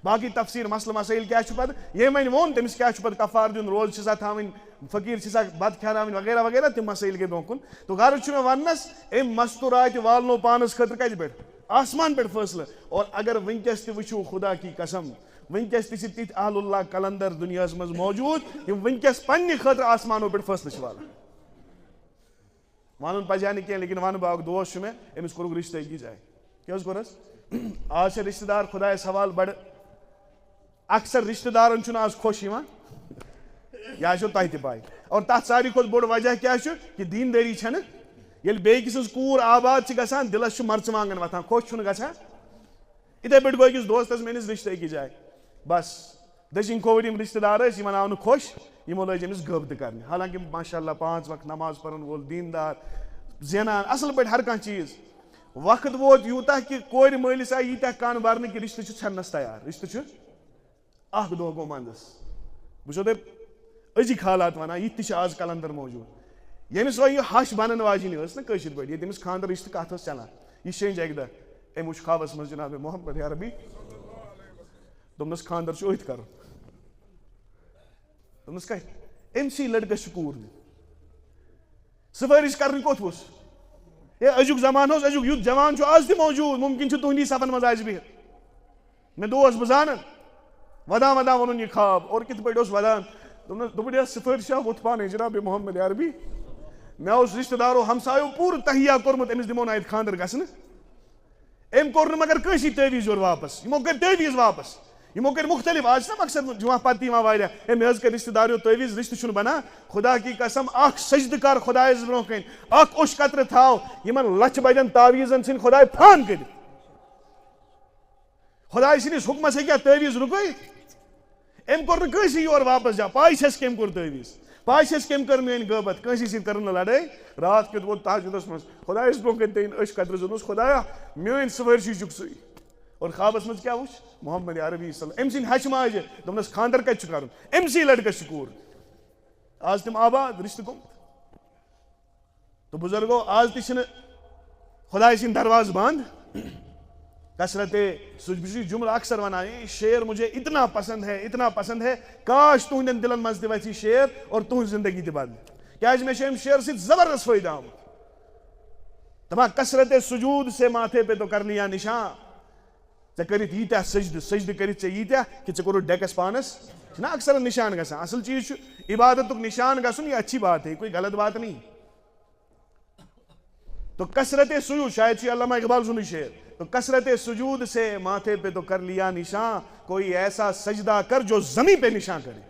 A: باقٕے تفصیٖل مسلہٕ مسٲیِل کیٛاہ چھُ پتہٕ ییٚمۍ وۄنۍ ووٚن تٔمِس کیٛاہ چھُ پتہٕ کفارٕ دیُن روزٕ چھِ سا تھاوٕنۍ فقیٖر چھِ سا بتہٕ کھٮ۪ناوٕنۍ وغیرہ وغیرہ تِم مسٲیِل گٔے برونٛہہ کُن تہٕ غرض چھُ مےٚ وننس أمۍ مستوٗراتہِ والنو پانس خٲطرٕ کتہِ پٮ۪ٹھ آسمان پٮ۪ٹھ فٲصلہٕ اور اگر وٕنکٮ۪س تہِ وٕچھو خدا کی قسم وٕنکٮ۪س تہِ چھِ تِتھۍ اہل اللہ کلندر دُنیاہس منٛز موجوٗد یِم وٕنکٮ۪س پننہِ خٲطرٕ آسمانو پٮ۪ٹھ فٲصلہٕ چھِ والان وَنُن پَزِ ہا نہٕ کینٛہہ لیکِن وَنہٕ بہٕ اکھ دوس چھُ مےٚ أمِس کوٚرُکھ رِشتہٕ أکِس جایہِ کیٛاہ حظ کوٚرُس آز چھِ رِشتہٕ دار خۄدایَس حوالہٕ بَڑٕ اکثر رِشتہٕ دارن چھُنہٕ آز خۄش یِوان یہِ آسیو تۄہہِ تہِ پاے اور تَتھ ساروی کھۄتہٕ بوٚڑ وجہ کیٛاہ چھُ کہِ دیٖندٲری چھَنہٕ ییٚلہِ بیٚیہِ سٕنٛز کوٗر آباد چھِ گژھان دِلس چھُ مرژٕوانٛگن وۄتھان خۄش چھُنہٕ گژھان یِتھَے پٲٹھۍ گوٚو أکِس دوستس میٲنِس رِشتہٕ أکِس جایہِ بس دٔچھِنۍ کھووٕرۍ یِم رِشتہٕ دار ٲسۍ یِمن آو نہٕ خۄش یِمو لٲج أمِس غٲبتہٕ کرنہِ حالانکہِ ماشاء اللہ 5 وقت نماز پرن وول دیٖندار زینان اصل پٲٹھۍ ہر کانٛہہ چیٖز وقت ووت یوٗتاہ کہِ کورِ مٲلِس آیہِ ییٖتیاہ کن برنہٕ کہِ رِشتہٕ چھُ ژھٮ۪ننس تیار رِشتہٕ چھُ اکھ دۄہ گوٚو منٛزس بہٕ چھُسو تۄہہِ أزِکۍ حالات ونان یِتہِ تہِ چھِ آز کلندر موجوٗد ییٚمِس وۄنۍ یہِ ہش بنن واجیٚنۍ ٲس نا کٲشِر پٲٹھۍ ییٚتہِ أمِس خانٛدر رِشتہٕ کتھ ٲس چلان یہِ شیٚنٛجۍ اکہِ دۄہ أمۍ وٕچھ خوابس منٛز جناب محمد یا ربی دوٚپنس خانٛدر چھُ أتھۍ کرُن دوٚپنس کتہِ أمسٕے لڑکس چھِ کوٗر نِنۍ سُفٲرِش کرنہِ کوٚت ووٚس ہے أزیُک زمانہٕ اوس أزیُک یُتھ جوان چھُ آز تہِ موجوٗد مُمکِن چھُ تُہنٛدی صفن منٛز آسہِ بِہِتھ مےٚ دوس بہٕ زانان ودان ووٚنُن یہِ خواب اور کِتھ پٲٹھۍ اوس ودان دوٚپُن ہے سُفٲرِشا ووٚتھ پانے جناب محمد یا ربی مےٚ اوس رِشتہٕ دارو ہمسایو پوٗرٕ تہیا کوٚرمُت أمِس دِمو نہٕ اَتہِ خانٛدر گژھنہٕ أمۍ کوٚر نہٕ مگر کٲنٛسی تعویٖز یورٕ واپس یِمو کٔرۍ تعویٖز واپس یِمو کٔرۍ مُختٔلِف آز چھِنہ مقصد جُمعہ پتہٕ یِوان واریاہ ہے مےٚ حظ کٔرۍ رِشتہٕ دارو تعویٖز رِشتہٕ چھُنہٕ بنان خدا کی قسم اکھ سجدٕ کر خۄدایس برونٛہہ کَنۍ اکھ اوٚش قطرٕ تھاو یِمن لچھِ بجن تعویٖزن ژھٕنۍ خۄداے فان کٔرِتھ خۄداے سٕنٛدِس حُکمس ہیٚکیٛاہ تعویٖز رُکٲیِتھ أمۍ کوٚر نہٕ کٲنٛسی یورٕ واپس جا پاے چھس کٔمۍ کوٚر تعویٖز پاے چھس کٔمۍ کٔر میٲنۍ غٲبت کٲنٛسی سۭتۍ کٔرٕن نہٕ لڑٲے راتھ کیُتھ ووت تہجُدس منٛز خۄدایس برونٛہہ کَنۍ ترٛٲیِن أچھ قطرٕ دوٚپنس خۄدایا میٲنۍ سُفٲرشی چھُکھ ژٕے اور خوابس منٛز کیٛاہ وٕچھ محمد یا ربی صلی أمۍ سٕنٛدۍ ہچہِ ماجہِ دوٚپنس خانٛدر کتہِ چھُ کرُن أمسٕے لڑکس چھِ کوٗر آز تِم آباد رِشتہٕ گوٚمُت تہٕ بُزرگو آز تہِ چھِنہٕ خۄداے سٕنٛدۍ دروازٕ بنٛد کثرتے بہٕ چھُس یہِ جملہٕ اکثر ونان اے شعر مجھے اتنا پسند ہے کاش تُہنٛدٮ۪ن دِلن منٛز تہِ وَژھِ یہِ شعر اور تُہنٛز زندگی تہِ بدلہِ کیٛازِ مےٚ چھُ اَمہِ شعرٕ سۭتۍ زبردست فٲیدٕ آمُت دپان کثرتے سجوٗد سے ماتھے پے تو کر لیا نشان ژےٚ کٔرِتھ ییٖتیاہ سجدٕ کٔرِتھ ژےٚ ییٖتیاہ کہِ ژےٚ کوٚرُتھ ڈٮ۪کس پانس چھُنہ اکثر نِشان گژھان اصل چیٖز چھُ عبادتُک نِشان گژھُن یہِ اچھی بات ہے کوئی غلط بات نہیں تو کثرت سجود، شاید علامہ اقبال سنی شعر، تو کثرت سجود سے ماتھے پہ تو کر لیا نشان، کوئی ایسا سجدہ کر جو زمین پہ نشان کرے.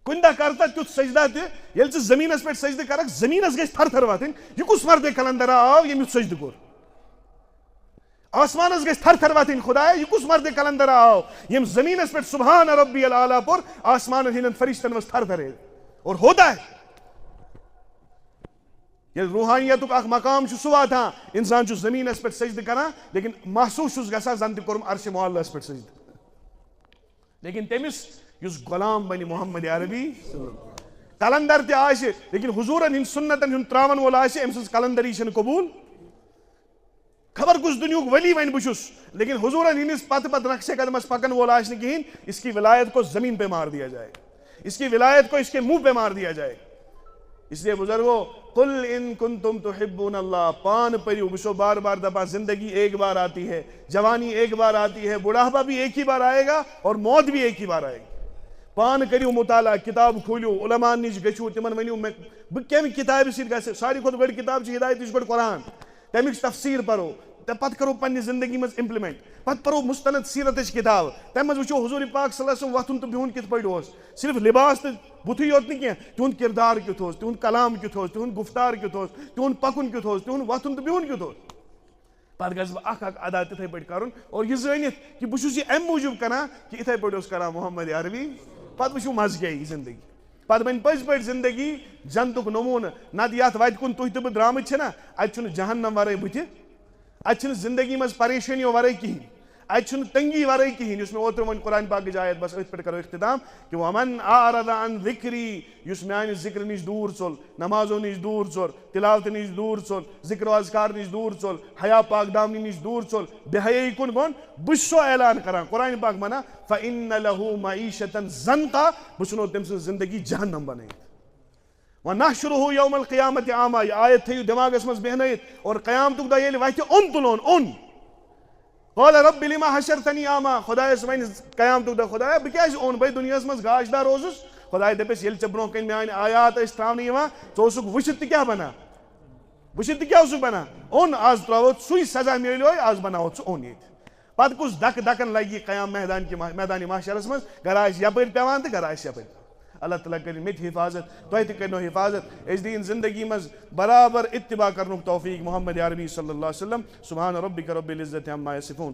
A: کندہ کرتا تیت سجدہ تے یل سے زمین اس پہ سجدہ کرک زمین اس گیس تھر تھر واتن یہ کس مرد کلندر آو یہ میت سجدہ کر. آسمان اس گیس تھر تھر واتن خدا ہے یہ کس مرد کلندر آو یہ زمین اس پہ سبحان ربی العالی پر آسمان ہنن فرشتن وس تھر تھر ہے اور ہوتا ہے. یہ روحانیت اخ مقام سوا تھا انسان زمین اس پہ سجدہ کران لیکن محسوس گژھان زن تہ کورم عرش معلی اس پہ سجدہ. لیکن تمس یس غلام بنی محمد عربی کلندر تہ آسہ لیکن حضورن ہند سنتن ہند تراون وول آسہ ام سز کلندری چھن قبول. خبر کس دنیاک ولی ون بچس لیکن حضورن ہندس پتہ پتہ رقص قدمس پکن وول آسہ کہین. اس کی ولایت کو زمین پہ مار دیا جائے، اس کی ولایت کو اس کے منہ پہ مار دیا جائے. اس لیے بزرگو قل ان کنتم تحبون اللہ، پان پریو بشو بار بار دبا زندگی ایک بار آتی ہے، جوانی ایک بار آتی ہے، بڑھاپا بھی ایک ہی بار آئے گا اور موت بھی ایک ہی بار آئے گی. پان کریو مطالعہ، کتاب کھولیو، علماء نش گچھو، تمن ونیو بہ کم کتاب سی گژھِ. ساری کھت بڑ کتاب چھ ہدایت گۄڈٕ قرآن، تمیک تفسیر پرو، پتہ کرو پنہ زندگی مز امپلمنٹ، پتہ پرو مستند سیرتچ کتاب، تمہ مز وچھو حضور پاک صلی اللہ علیہ وسلم وتھن تو بہن کت پٲٹھۍ اوس. صرف لباس تو بتھے یوت نہ کینٛہہ، تہنٛد کردار کیُتھ اوس، تہنٛد کلام کیُتھ اوس، تہنٛد گفتار کیُتھ اوس، تہنٛد پکن کیُتھ اوس، تہنٛد وتھن تو بہن کیُتھ اوس. پتہ گژھٕ بہٕ اکھ اکھ ادا تتھے پٲٹھۍ کرُن اور یہ زٲنِتھ کہ بہٕ چھُس یہ امہِ موٗجوٗب کران کہ اتھے پٲٹھۍ اوس کران محمد عربی. پتہ وٕچھِو مزٕ کیٛاہ یی زندگی، پتہ بنہِ پٔزۍ پٲٹھۍ زندگی جنتُک نموٗنہٕ. نتہٕ یتھ وتہِ کُن تُہۍ تہٕ بہٕ درٛامٕتۍ چھِنہ اتہِ چھُنہٕ جہنم ورٲے بٕتھِ، اتہِ چھُنہٕ زندگی مز پریشٲنیو ورٲے کہیٖنۍ، اتہِ چھُنہٕ تنگی ورٲے کہیٖنۍ. یُس مےٚ اوترٕ ووٚن قرآن پاکٕچ آیت، بس أتھۍ پٮ۪ٹھ کرو اختتام کہ ومن اعرض عن ذکری، یُس میانہِ ذکر نش دوٗر ژوٚل، نمازو نش دوٗر ژوٚل، تلاوتہٕ نش دوٗر ژوٚل، ذکر و اذکار نش دوٗر ژوٚل، حیا پاک دامنی نش دوٗر ژوٚل، بے حیائی کُن گوٚن، بہٕ چھُس سو اعلان کران قرآن پاک ونان فإن له معیشة ضنقا، بہٕ ژھٕنو تٔمۍ سٕنٛز زندگی جہنم بنٲیِتھ. ونحشرہ یوم القیامۃ اعما، یہ آیت تھٲیِو دٮ۪ماغس منٛز بیہنٲیِتھ اور قیامتُک دۄہ ییٚلہِ وتھِ اوٚن تُلون اوٚن. قال رب لما حشرتنی اعما، خدایس ون قیامتُک دۄہ خدایا بہٕ کیازِ اوٚن، بھائی دنیاہس منٛز گاش دار اوسُس. خداے دپیس ییٚلہِ ژےٚ برونٛہہ کَنہِ میٛانہِ آیات ٲسۍ ترٛاونہٕ یِوان ژٕ اوسُکھ وٕچھِتھ تہِ کیٛاہ بنان، وٕچھِتھ تہِ کیٛاہ اوسُکھ بنان، اوٚن. آز ترٛاوو سُے سزا میلیو، آز بناوو ژٕ اوٚن ییٚتہِ. پتہٕ کُس دکہٕ دکن لگہِ یہِ قیام میدانہِ محشرس منٛز، گر آسہِ یپٲرۍ پیٚوان تہٕ گر آسہِ یپٲرۍ. اللہ تعالیٰ کرِ مےٚ تہِ حفاظت، تۄہہِ تہِ کٔرنو حفاظت، أسۍ دِیِن زندگی منٛز برابر اتباع کرنُک توفیق محمد عربی صلی اللہ علیہ وسلم. سبحان ربک رب العزت عما یصفون.